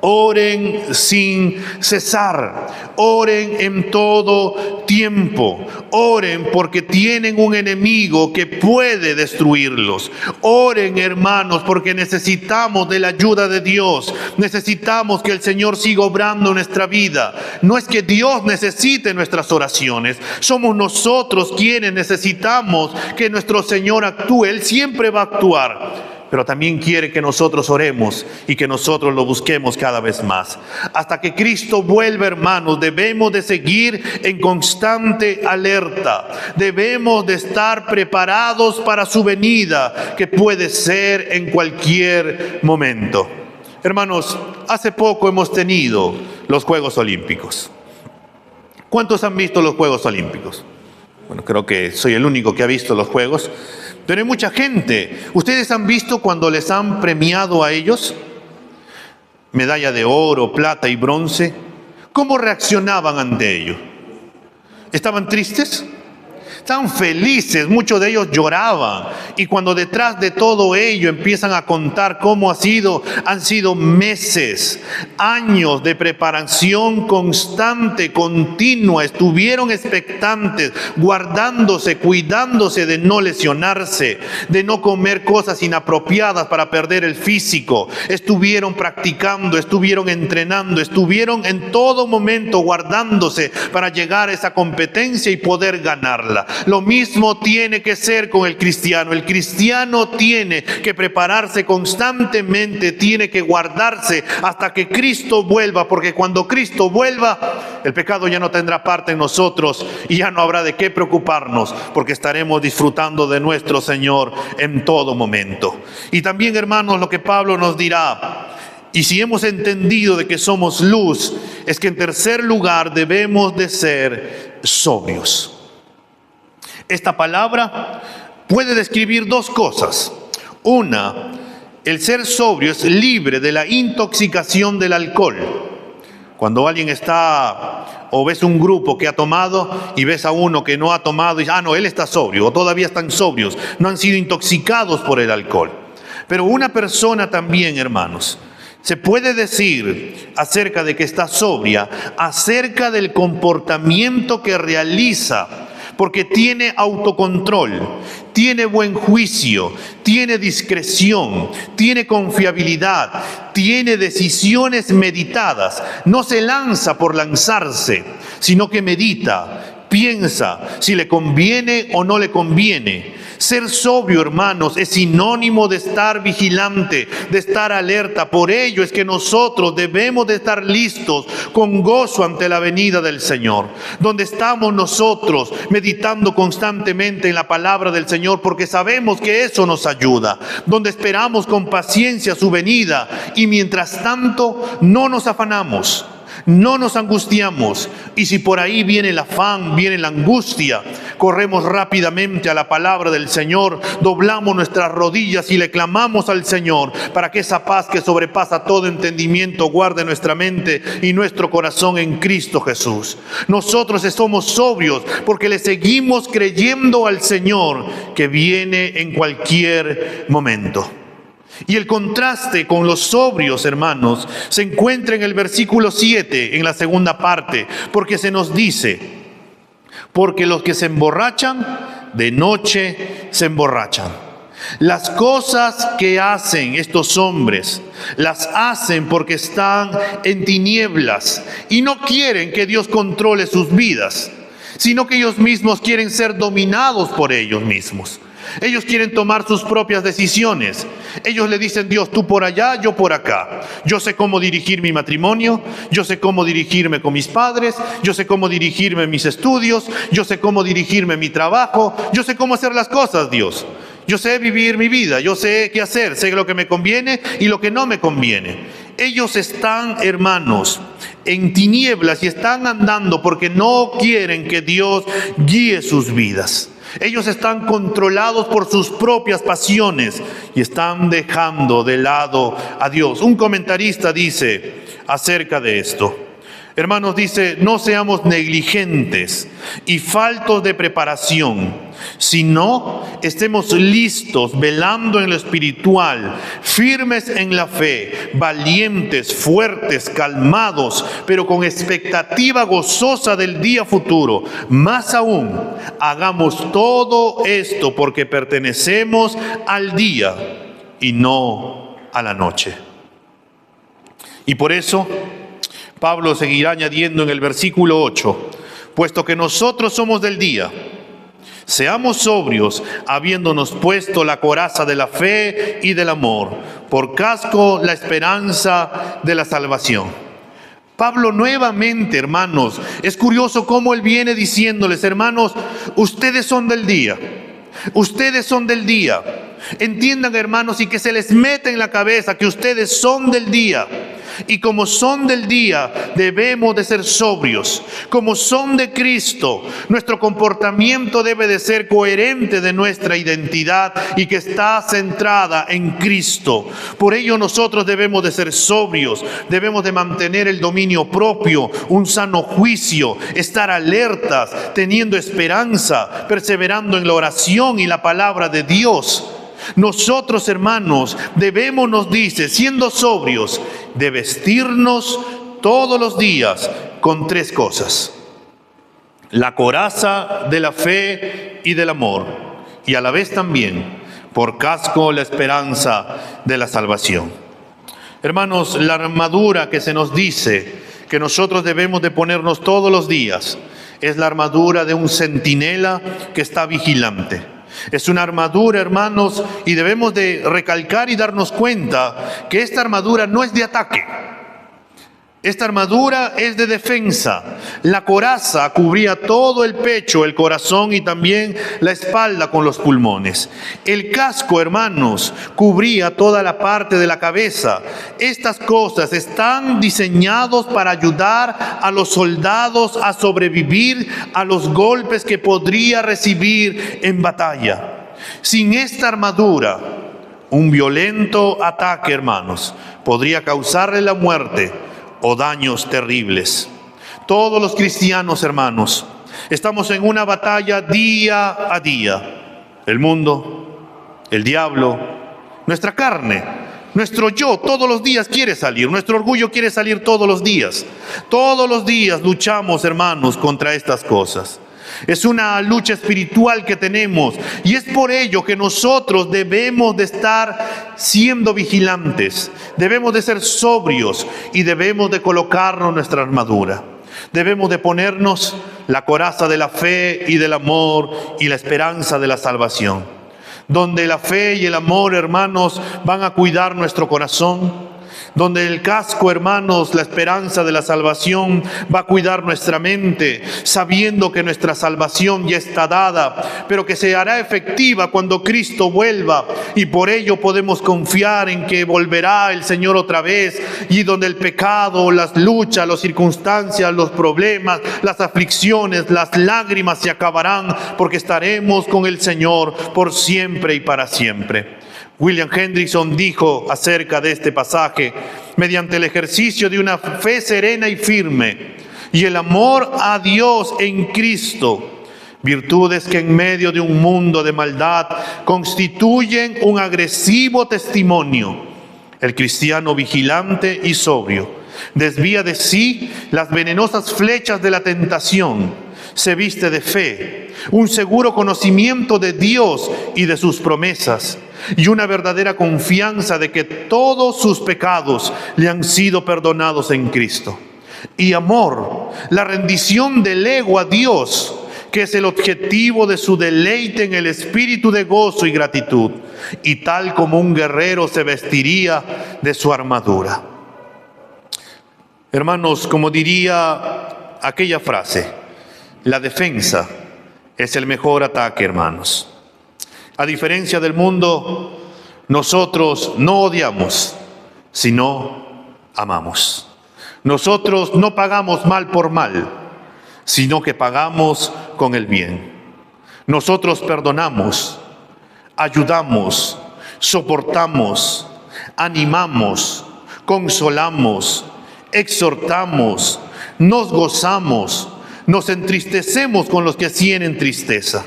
oren sin cesar, oren en todo tiempo, oren porque tienen un enemigo que puede destruirlos. Oren, hermanos, porque necesitamos de la ayuda de Dios, necesitamos que el Señor siga obrando en nuestra vida. No es que Dios necesite nuestras oraciones, somos nosotros quienes necesitamos que nuestro Señor actúe. Él siempre va a actuar, pero también quiere que nosotros oremos y que nosotros lo busquemos cada vez más. Hasta que Cristo vuelva, hermanos, debemos de seguir en constante alerta. Debemos de estar preparados para su venida, que puede ser en cualquier momento. Hermanos, hace poco hemos tenido los Juegos Olímpicos. ¿Cuántos han visto los Juegos Olímpicos? Bueno, creo que soy el único que ha visto los Juegos. Pero hay mucha gente. ¿Ustedes han visto cuando les han premiado a ellos? Medalla de oro, plata y bronce. ¿Cómo reaccionaban ante ello? ¿Estaban tristes? Estaban felices, muchos de ellos lloraban. Y cuando detrás de todo ello empiezan a contar cómo han sido meses, años de preparación constante, continua. Estuvieron expectantes, guardándose, cuidándose de no lesionarse, de no comer cosas inapropiadas para perder el físico. Estuvieron practicando, estuvieron entrenando, estuvieron en todo momento guardándose para llegar a esa competencia y poder ganarla. Lo mismo tiene que ser con el cristiano. El cristiano tiene que prepararse constantemente, tiene que guardarse hasta que Cristo vuelva, porque cuando Cristo vuelva, el pecado ya no tendrá parte en nosotros y ya no habrá de qué preocuparnos, porque estaremos disfrutando de nuestro Señor en todo momento. Y también, hermanos, lo que Pablo nos dirá, y si hemos entendido de que somos luz, es que en tercer lugar debemos de ser sobrios. Esta palabra puede describir dos cosas. Una, el ser sobrio es libre de la intoxicación del alcohol. Cuando alguien está, o ves un grupo que ha tomado y ves a uno que no ha tomado y dices, no, él está sobrio, o todavía están sobrios, no han sido intoxicados por el alcohol. Pero una persona también, hermanos, se puede decir acerca de que está sobria, acerca del comportamiento que realiza, porque tiene autocontrol, tiene buen juicio, tiene discreción, tiene confiabilidad, tiene decisiones meditadas. No se lanza por lanzarse, sino que medita, piensa si le conviene o no le conviene. Ser sobrio, hermanos, es sinónimo de estar vigilante, de estar alerta. Por ello es que nosotros debemos de estar listos con gozo ante la venida del Señor. Donde estamos nosotros meditando constantemente en la palabra del Señor, porque sabemos que eso nos ayuda. Donde esperamos con paciencia su venida y mientras tanto no nos afanamos. No nos angustiamos, y si por ahí viene el afán, viene la angustia, corremos rápidamente a la palabra del Señor, doblamos nuestras rodillas y le clamamos al Señor para que esa paz que sobrepasa todo entendimiento guarde nuestra mente y nuestro corazón en Cristo Jesús. Nosotros somos sobrios porque le seguimos creyendo al Señor que viene en cualquier momento. Y el contraste con los sobrios, hermanos, se encuentra en el versículo 7, en la segunda parte, porque se nos dice, porque los que se emborrachan, de noche se emborrachan. Las cosas que hacen estos hombres, las hacen porque están en tinieblas y no quieren que Dios controle sus vidas, sino que ellos mismos quieren ser dominados por ellos mismos. Ellos quieren tomar sus propias decisiones. Ellos le dicen, Dios, tú por allá, yo por acá. Yo sé cómo dirigir mi matrimonio, yo sé cómo dirigirme con mis padres, yo sé cómo dirigirme en mis estudios, yo sé cómo dirigirme en mi trabajo, yo sé cómo hacer las cosas, Dios. Yo sé vivir mi vida, yo sé qué hacer, sé lo que me conviene y lo que no me conviene. Ellos están, hermanos, en tinieblas y están andando porque no quieren que Dios guíe sus vidas. Ellos están controlados por sus propias pasiones y están dejando de lado a Dios. Un comentarista dice acerca de esto, hermanos, dice, no seamos negligentes y faltos de preparación, sino estemos listos, velando en lo espiritual, firmes en la fe, valientes, fuertes, calmados, pero con expectativa gozosa del día futuro. Más aún, hagamos todo esto porque pertenecemos al día y no a la noche. Y por eso Pablo seguirá añadiendo en el versículo 8, puesto que nosotros somos del día, seamos sobrios, habiéndonos puesto la coraza de la fe y del amor, por casco la esperanza de la salvación. Pablo nuevamente, hermanos, es curioso cómo él viene diciéndoles, hermanos, ustedes son del día, ustedes son del día. Entiendan, hermanos, y que se les meta en la cabeza que ustedes son del día. Y como son del día, debemos de ser sobrios. Como son de Cristo, nuestro comportamiento debe de ser coherente de nuestra identidad y que está centrada en Cristo. Por ello nosotros debemos de ser sobrios, debemos de mantener el dominio propio, un sano juicio, estar alertas, teniendo esperanza, perseverando en la oración y la palabra de Dios. Nosotros, hermanos, debemos, nos dice, siendo sobrios, de vestirnos todos los días con tres cosas: la coraza de la fe y del amor, y a la vez también por casco la esperanza de la salvación. Hermanos, la armadura que se nos dice que nosotros debemos de ponernos todos los días Es la armadura de un centinela que está vigilante. Es una armadura, hermanos, y debemos de recalcar y darnos cuenta que esta armadura no es de ataque. Esta armadura es de defensa. La coraza cubría todo el pecho, el corazón y también la espalda con los pulmones. El casco, hermanos, cubría toda la parte de la cabeza. Estas cosas están diseñadas para ayudar a los soldados a sobrevivir a los golpes que podría recibir en batalla. Sin esta armadura, un violento ataque, hermanos, podría causarle la muerte o daños terribles. Todos los cristianos, hermanos, estamos en una batalla día a día. El mundo, el diablo, nuestra carne, nuestro yo todos los días quiere salir, nuestro orgullo quiere salir todos los días. Todos los días luchamos, hermanos, contra estas cosas. Es una lucha espiritual que tenemos y es por ello que nosotros debemos de estar siendo vigilantes, debemos de ser sobrios y debemos de colocarnos nuestra armadura. Debemos de ponernos la coraza de la fe y del amor y la esperanza de la salvación, donde la fe y el amor, hermanos, van a cuidar nuestro corazón, donde el casco, hermanos, la esperanza de la salvación va a cuidar nuestra mente, sabiendo que nuestra salvación ya está dada, pero que se hará efectiva cuando Cristo vuelva, y por ello podemos confiar en que volverá el Señor otra vez, y donde el pecado, las luchas, las circunstancias, los problemas, las aflicciones, las lágrimas se acabarán, porque estaremos con el Señor por siempre y para siempre. William Hendrickson dijo acerca de este pasaje: mediante el ejercicio de una fe serena y firme y el amor a Dios en Cristo, virtudes que en medio de un mundo de maldad constituyen un agresivo testimonio, el cristiano vigilante y sobrio desvía de sí las venenosas flechas de la tentación, se viste de fe, un seguro conocimiento de Dios y de sus promesas, y una verdadera confianza de que todos sus pecados le han sido perdonados en Cristo. Y amor, la rendición del ego a Dios, que es el objetivo de su deleite en el espíritu de gozo y gratitud, y tal como un guerrero se vestiría de su armadura. Hermanos, como diría aquella frase, la defensa es el mejor ataque, hermanos. A diferencia del mundo, nosotros no odiamos, sino amamos. Nosotros no pagamos mal por mal, sino que pagamos con el bien. Nosotros perdonamos, ayudamos, soportamos, animamos, consolamos, exhortamos, nos gozamos, nos entristecemos con los que sienten tristeza.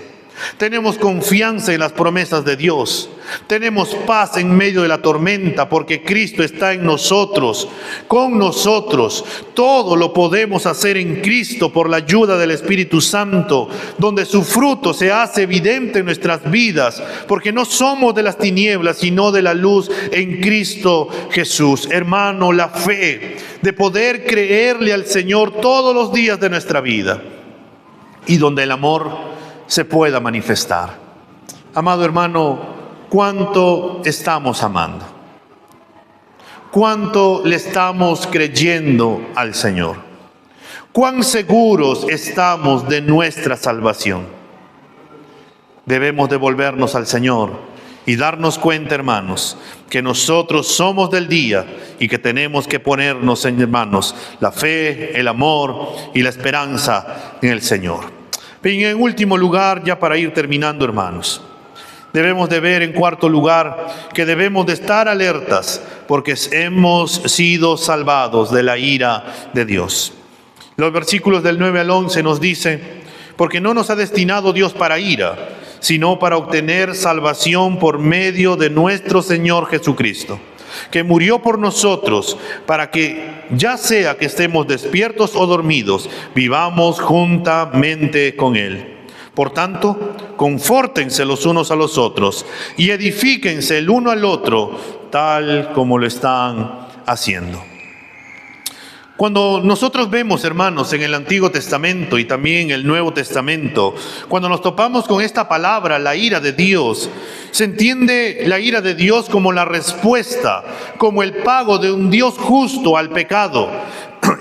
Tenemos confianza en las promesas de Dios. Tenemos paz en medio de la tormenta porque Cristo está en nosotros, con nosotros. Todo lo podemos hacer en Cristo por la ayuda del Espíritu Santo, donde su fruto se hace evidente en nuestras vidas, porque no somos de las tinieblas, sino de la luz en Cristo Jesús. Hermano, la fe de poder creerle al Señor todos los días de nuestra vida y donde el amor se pueda manifestar. Amado hermano, ¿cuánto estamos amando? ¿Cuánto le estamos creyendo al Señor? ¿Cuán seguros estamos de nuestra salvación? Debemos devolvernos al Señor y darnos cuenta, hermanos, que nosotros somos del día y que tenemos que ponernos en, hermanos, la fe, el amor y la esperanza en el Señor. Y en último lugar, ya para ir terminando, hermanos, debemos de ver en cuarto lugar que debemos de estar alertas porque hemos sido salvados de la ira de Dios. Los versículos del 9 al 11 nos dicen: porque no nos ha destinado Dios para ira, sino para obtener salvación por medio de nuestro Señor Jesucristo, que murió por nosotros, para que, ya sea que estemos despiertos o dormidos, vivamos juntamente con Él. Por tanto, confórtense los unos a los otros y edifíquense el uno al otro, tal como lo están haciendo. Cuando nosotros vemos, hermanos, en el Antiguo Testamento y también en el Nuevo Testamento, cuando nos topamos con esta palabra, la ira de Dios, se entiende la ira de Dios como la respuesta, como el pago de un Dios justo al pecado,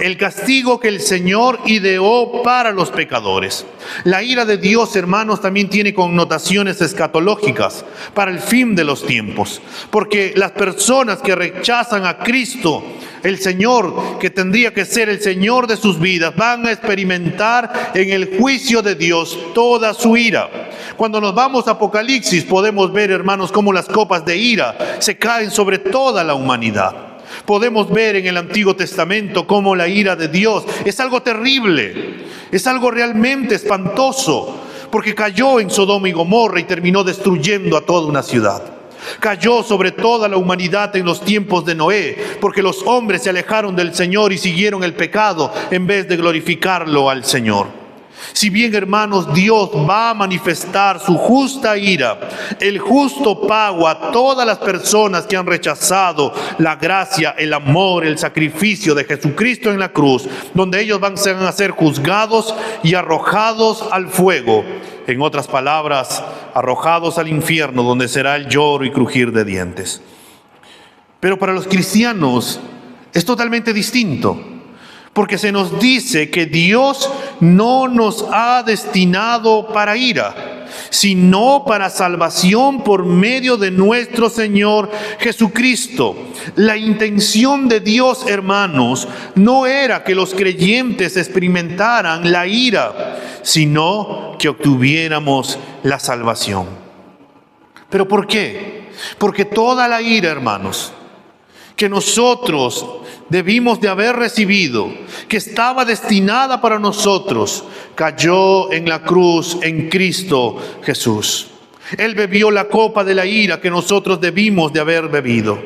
el castigo que el Señor ideó para los pecadores. La ira de Dios, hermanos, también tiene connotaciones escatológicas para el fin de los tiempos, porque las personas que rechazan a Cristo, el Señor, que tendría que ser el Señor de sus vidas, van a experimentar en el juicio de Dios toda su ira. Cuando nos vamos a Apocalipsis podemos ver, hermanos, cómo las copas de ira se caen sobre toda la humanidad. Podemos ver en el Antiguo Testamento cómo la ira de Dios es algo terrible, es algo realmente espantoso, porque cayó en Sodoma y Gomorra y terminó destruyendo a toda una ciudad. Cayó sobre toda la humanidad en los tiempos de Noé, porque los hombres se alejaron del Señor y siguieron el pecado en vez de glorificarlo al Señor. Si bien, hermanos, Dios va a manifestar su justa ira, el justo pago a todas las personas que han rechazado la gracia, el amor, el sacrificio de Jesucristo en la cruz, donde ellos van a ser juzgados y arrojados al fuego. En otras palabras, arrojados al infierno, donde será el lloro y crujir de dientes. Pero para los cristianos es totalmente distinto, porque se nos dice que Dios no nos ha destinado para ira, sino para salvación por medio de nuestro Señor Jesucristo. La intención de Dios, hermanos, no era que los creyentes experimentaran la ira, sino que obtuviéramos la salvación. ¿Pero por qué? Porque toda la ira, hermanos, que nosotros debimos de haber recibido, que estaba destinada para nosotros, cayó en la cruz en Cristo Jesús. Él bebió la copa de la ira que nosotros debimos de haber bebido.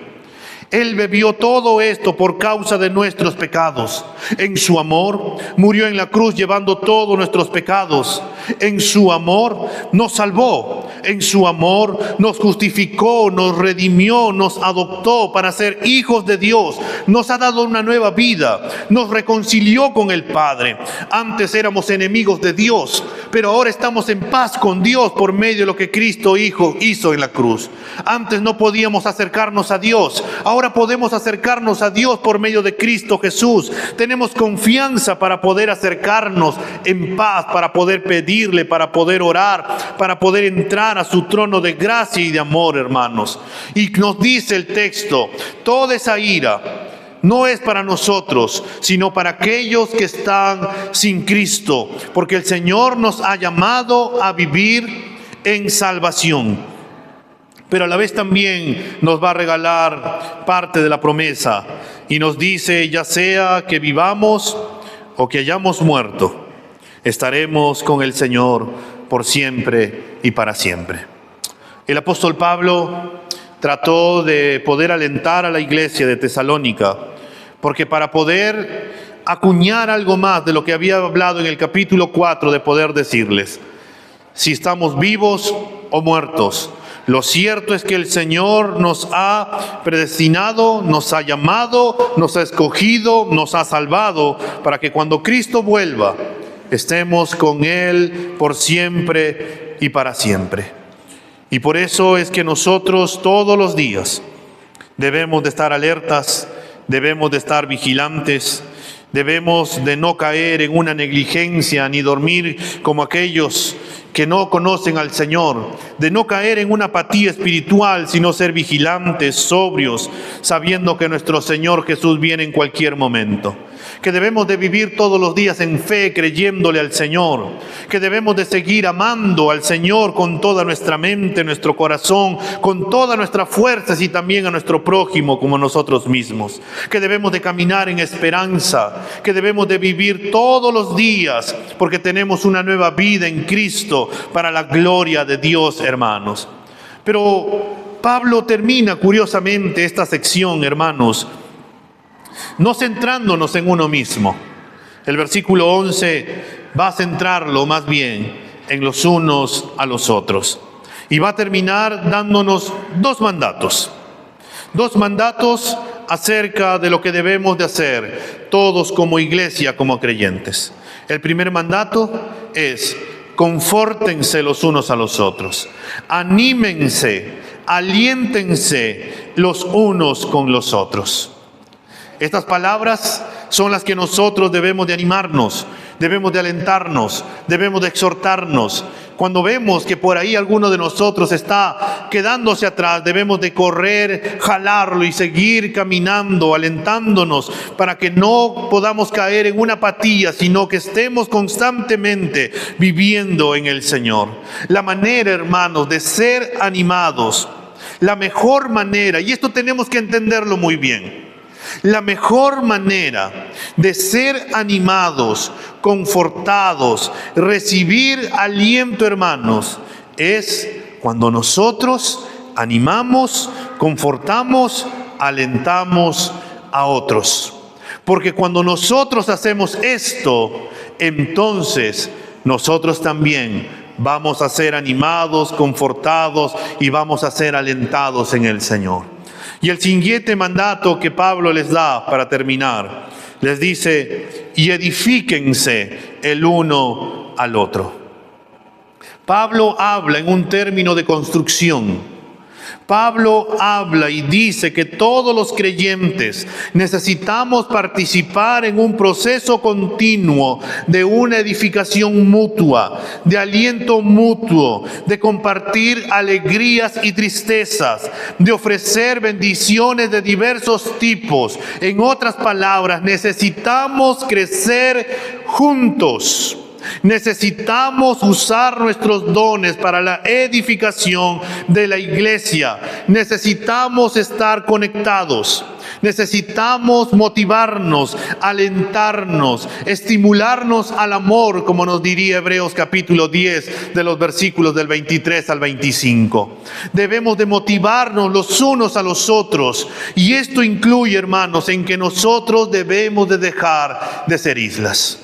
Él bebió todo esto por causa de nuestros pecados. En su amor murió en la cruz llevando todos nuestros pecados. En su amor nos salvó. En su amor nos justificó, nos redimió, nos adoptó para ser hijos de Dios. Nos ha dado una nueva vida. Nos reconcilió con el Padre. Antes éramos enemigos de Dios, pero ahora estamos en paz con Dios por medio de lo que Cristo Hijo hizo en la cruz. Antes no podíamos acercarnos a Dios. Ahora podemos acercarnos a Dios por medio de Cristo Jesús. Tenemos confianza para poder acercarnos en paz, para poder pedirle, para poder orar, para poder entrar a su trono de gracia y de amor, hermanos. Y nos dice el texto, toda esa ira no es para nosotros, sino para aquellos que están sin Cristo, porque el Señor nos ha llamado a vivir en salvación. Pero a la vez también nos va a regalar parte de la promesa y nos dice, ya sea que vivamos o que hayamos muerto, estaremos con el Señor por siempre y para siempre. El apóstol Pablo trató de poder alentar a la iglesia de Tesalónica, porque para poder acuñar algo más de lo que había hablado en el capítulo 4, de poder decirles, si estamos vivos o muertos, lo cierto es que el Señor nos ha predestinado, nos ha llamado, nos ha escogido, nos ha salvado para que cuando Cristo vuelva estemos con Él por siempre y para siempre. Y por eso es que nosotros todos los días debemos de estar alertas, debemos de estar vigilantes, debemos de no caer en una negligencia ni dormir como aquellos que no conocen al Señor, de no caer en una apatía espiritual, sino ser vigilantes, sobrios, sabiendo que nuestro Señor Jesús viene en cualquier momento. Que debemos de vivir todos los días en fe, creyéndole al Señor. Que debemos de seguir amando al Señor con toda nuestra mente, nuestro corazón, con todas nuestras fuerzas y también a nuestro prójimo como nosotros mismos. Que debemos de caminar en esperanza, que debemos de vivir todos los días, porque tenemos una nueva vida en Cristo para la gloria de Dios, hermanos. Pero Pablo termina curiosamente esta sección, hermanos, no centrándonos en uno mismo. El versículo 11 va a centrarlo más bien en los unos a los otros. Y va a terminar dándonos dos mandatos acerca de lo que debemos de hacer todos como iglesia, como creyentes. El primer mandato es: confórtense los unos a los otros, anímense, aliéntense los unos con los otros. Estas palabras son las que nosotros debemos de animarnos, debemos de alentarnos, debemos de exhortarnos. Cuando vemos que por ahí alguno de nosotros está quedándose atrás, debemos de correr, jalarlo y seguir caminando, alentándonos para que no podamos caer en una apatía, sino que estemos constantemente viviendo en el Señor. La manera, hermanos, de ser animados, la mejor manera, y esto tenemos que entenderlo muy bien, la mejor manera de ser animados, confortados, recibir aliento, hermanos, es cuando nosotros animamos, confortamos, alentamos a otros. Porque cuando nosotros hacemos esto, entonces nosotros también vamos a ser animados, confortados y vamos a ser alentados en el Señor. Y el siguiente mandato que Pablo les da para terminar, les dice: y edifíquense el uno al otro. Pablo habla en un término de construcción. Pablo habla y dice que todos los creyentes necesitamos participar en un proceso continuo de una edificación mutua, de aliento mutuo, de compartir alegrías y tristezas, de ofrecer bendiciones de diversos tipos. En otras palabras, necesitamos crecer juntos. Necesitamos usar nuestros dones para la edificación de la iglesia. Necesitamos estar conectados. Necesitamos motivarnos, alentarnos, estimularnos al amor, como nos diría Hebreos capítulo 10, de los versículos del 23 al 25. Debemos de motivarnos los unos a los otros. Y esto incluye, hermanos, en que nosotros debemos de dejar de ser islas.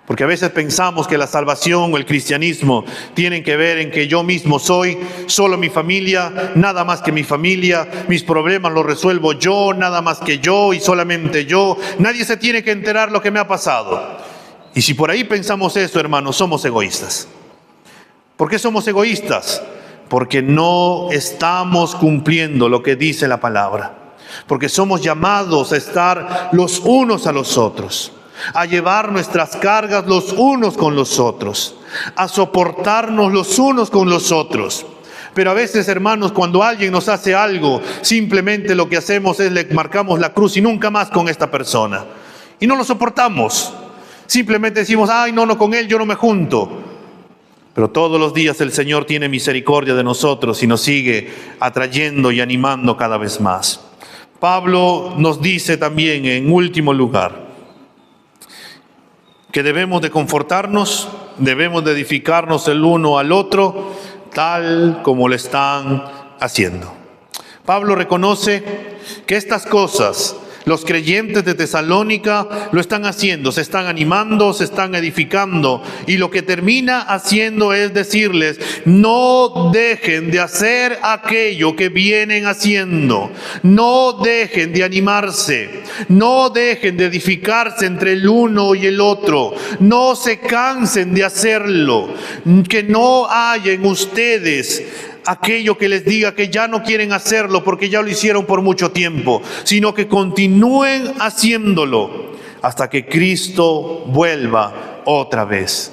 Porque a veces pensamos que la salvación o el cristianismo tienen que ver en que yo mismo soy, solo mi familia, nada más que mi familia, mis problemas los resuelvo yo, nada más que yo y solamente yo. Nadie se tiene que enterar lo que me ha pasado. Y si por ahí pensamos eso, hermanos, somos egoístas. ¿Por qué somos egoístas? Porque no estamos cumpliendo lo que dice la palabra. Porque somos llamados a estar los unos a los otros, a llevar nuestras cargas los unos con los otros, a soportarnos los unos con los otros. Pero a veces, hermanos, cuando alguien nos hace algo, simplemente lo que hacemos es le marcamos la cruz y nunca más con esta persona. Y no lo soportamos. Simplemente decimos: ay, no, con él yo no me junto. Pero todos los días el Señor tiene misericordia de nosotros y nos sigue atrayendo y animando cada vez más. Pablo nos dice también, en último lugar, que debemos de confortarnos, debemos de edificarnos el uno al otro, tal como lo están haciendo. Pablo reconoce que estas cosas los creyentes de Tesalónica lo están haciendo, se están animando, se están edificando, y lo que termina haciendo es decirles: no dejen de hacer aquello que vienen haciendo, no dejen de animarse, no dejen de edificarse entre el uno y el otro, no se cansen de hacerlo, que no haya en ustedes aquello que les diga que ya no quieren hacerlo porque ya lo hicieron por mucho tiempo, sino que continúen haciéndolo hasta que Cristo vuelva otra vez.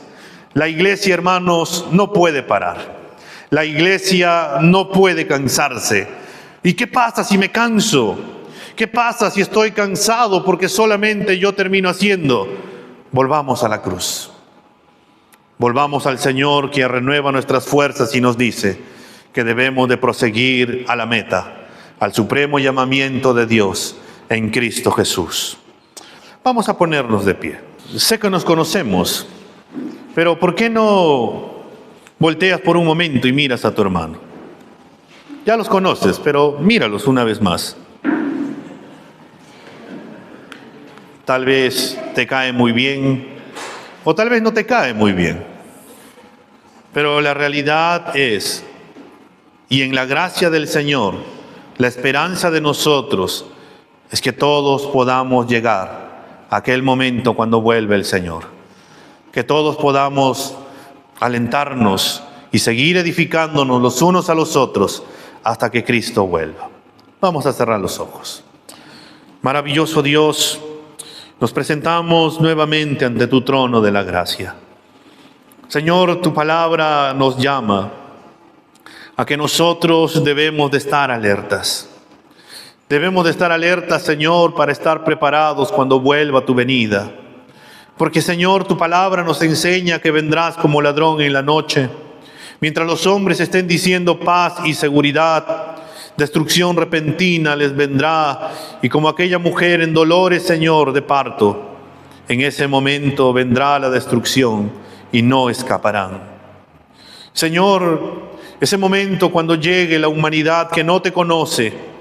La iglesia, hermanos, no puede parar. La iglesia no puede cansarse. ¿Y qué pasa si me canso? ¿Qué pasa si estoy cansado porque solamente yo termino haciendo? Volvamos a la cruz. Volvamos al Señor, que renueva nuestras fuerzas y nos dice que debemos de proseguir a la meta, al supremo llamamiento de Dios en Cristo Jesús. Vamos a ponernos de pie. Sé que nos conocemos, pero ¿por qué no volteas por un momento y miras a tu hermano? Ya los conoces, pero míralos una vez más. Tal vez te cae muy bien, o tal vez no te cae muy bien. Pero la realidad es, y en la gracia del Señor, la esperanza de nosotros es que todos podamos llegar a aquel momento cuando vuelve el Señor. Que todos podamos alentarnos y seguir edificándonos los unos a los otros hasta que Cristo vuelva. Vamos a cerrar los ojos. Maravilloso Dios, nos presentamos nuevamente ante tu trono de la gracia. Señor, tu palabra nos llama a que nosotros debemos de estar alertas. Debemos de estar alertas, Señor, para estar preparados cuando vuelva tu venida. Porque, Señor, tu palabra nos enseña que vendrás como ladrón en la noche. Mientras los hombres estén diciendo paz y seguridad, destrucción repentina les vendrá. Y como aquella mujer en dolores, Señor, de parto, en ese momento vendrá la destrucción y no escaparán. Señor, ese momento cuando llegue la humanidad que no te conoce,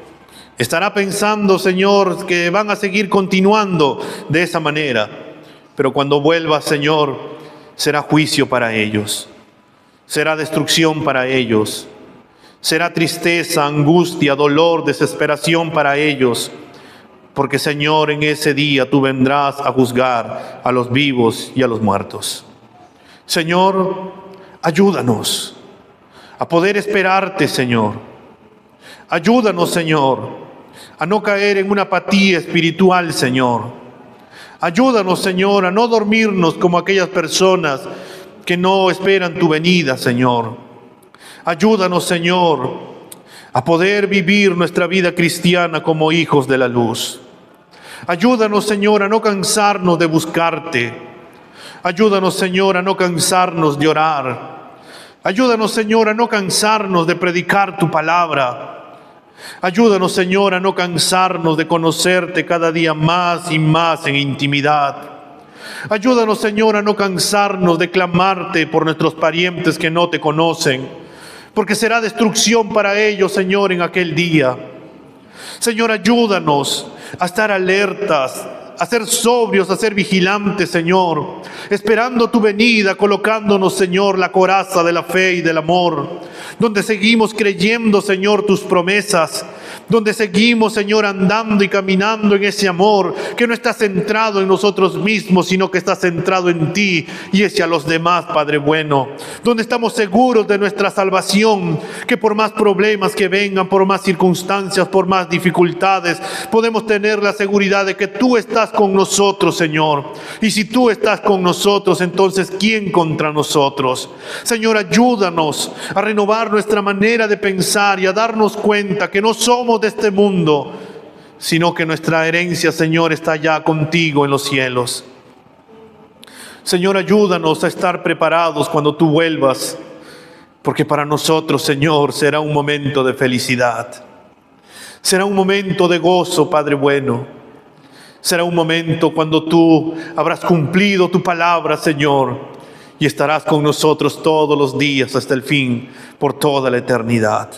estará pensando, Señor, que van a seguir continuando de esa manera. Pero cuando vuelvas, Señor, será juicio para ellos. Será destrucción para ellos. Será tristeza, angustia, dolor, desesperación para ellos. Porque, Señor, en ese día tú vendrás a juzgar a los vivos y a los muertos. Señor, ayúdanos a poder esperarte, Señor. Ayúdanos, Señor, a no caer en una apatía espiritual, Señor. Ayúdanos, Señor, a no dormirnos como aquellas personas que no esperan tu venida, Señor. Ayúdanos, Señor, a poder vivir nuestra vida cristiana como hijos de la luz. Ayúdanos, Señor, a no cansarnos de buscarte. Ayúdanos, Señor, a no cansarnos de orar. Ayúdanos, Señor, a no cansarnos de predicar tu palabra. Ayúdanos, Señor, a no cansarnos de conocerte cada día más y más en intimidad. Ayúdanos, Señor, a no cansarnos de clamarte por nuestros parientes que no te conocen, porque será destrucción para ellos, Señor, en aquel día. Señor, ayúdanos a estar alertas, a ser sobrios, a ser vigilantes, Señor, esperando tu venida, colocándonos, Señor, la coraza de la fe y del amor, donde seguimos creyendo, Señor, tus promesas, donde seguimos, Señor, andando y caminando en ese amor que no está centrado en nosotros mismos, sino que está centrado en ti y hacia los demás, Padre bueno, donde estamos seguros de nuestra salvación, que por más problemas que vengan, por más circunstancias, por más dificultades, podemos tener la seguridad de que tú estás con nosotros, Señor. Y si tú estás con nosotros, entonces ¿quién contra nosotros? Señor, ayúdanos a renovar nuestra manera de pensar y a darnos cuenta que no somos de este mundo, sino que nuestra herencia, Señor, está ya contigo en los cielos. Señor, ayúdanos a estar preparados cuando tú vuelvas, porque para nosotros, Señor, será un momento de felicidad. Será un momento de gozo, Padre bueno. Será un momento cuando tú habrás cumplido tu palabra, Señor, y estarás con nosotros todos los días hasta el fin, por toda la eternidad.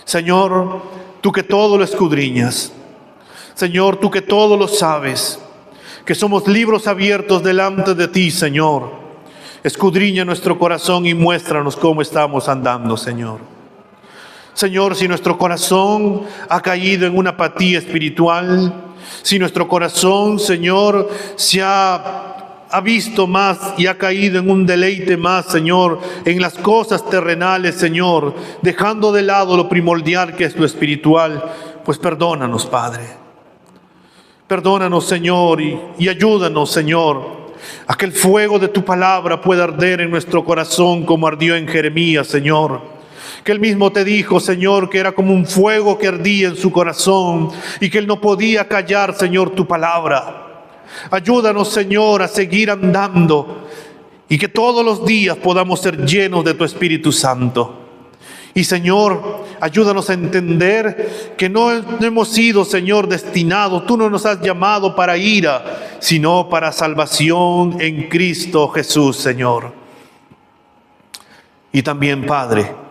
Señor, tú que todo lo escudriñas, Señor, tú que todo lo sabes, que somos libros abiertos delante de ti, Señor. Escudriña nuestro corazón y muéstranos cómo estamos andando, Señor. Señor, si nuestro corazón ha caído en una apatía espiritual, si nuestro corazón, Señor, se ha visto más y ha caído en un deleite más, Señor, en las cosas terrenales, Señor, dejando de lado lo primordial que es lo espiritual, pues perdónanos, Padre. Perdónanos, Señor, y ayúdanos, Señor, a que el fuego de tu palabra pueda arder en nuestro corazón como ardió en Jeremías, Señor. Que él mismo te dijo, Señor, que era como un fuego que ardía en su corazón y que él no podía callar, Señor, tu palabra. Ayúdanos, Señor, a seguir andando y que todos los días podamos ser llenos de tu Espíritu Santo. Y, Señor, ayúdanos a entender que no hemos sido, Señor, destinados. Tú no nos has llamado para ira, sino para salvación en Cristo Jesús, Señor. Y también, Padre,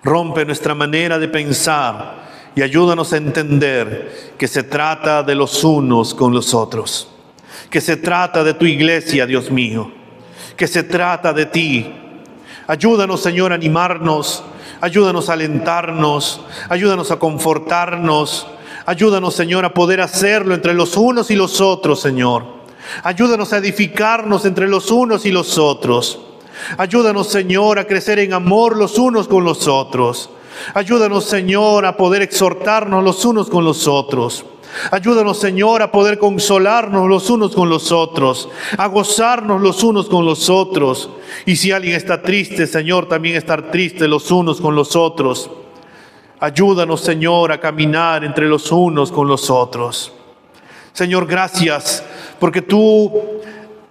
rompe nuestra manera de pensar y ayúdanos a entender que se trata de los unos con los otros, que se trata de tu iglesia, Dios mío, que se trata de ti. Ayúdanos, Señor, a animarnos, ayúdanos a alentarnos, ayúdanos a confortarnos, Ayúdanos, Señor, a poder hacerlo entre los unos y los otros, Señor. Ayúdanos a edificarnos entre los unos y los otros. Ayúdanos, Señor, a crecer en amor los unos con los otros. Ayúdanos, Señor, a poder exhortarnos los unos con los otros. Ayúdanos, Señor, a poder consolarnos los unos con los otros, a gozarnos los unos con los otros. Y si alguien está triste, Señor, también estar triste los unos con los otros. Ayúdanos, Señor, a caminar entre los unos con los otros. Señor, gracias, porque tú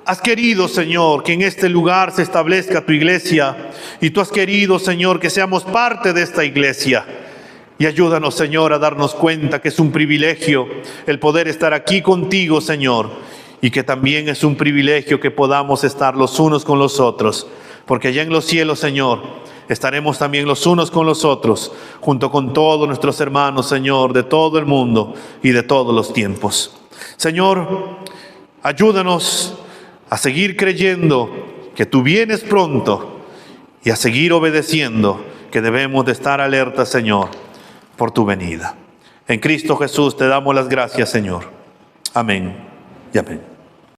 has querido, Señor, que en este lugar se establezca tu iglesia. Y tú has querido, Señor, que seamos parte de esta iglesia. Y ayúdanos, Señor, a darnos cuenta que es un privilegio el poder estar aquí contigo, Señor. Y que también es un privilegio que podamos estar los unos con los otros. Porque allá en los cielos, Señor, estaremos también los unos con los otros, junto con todos nuestros hermanos, Señor, de todo el mundo y de todos los tiempos. Señor, ayúdanos a seguir creyendo que tú vienes pronto y a seguir obedeciendo que debemos de estar alertas, Señor, por tu venida. En Cristo Jesús te damos las gracias, Señor. Amén y amén.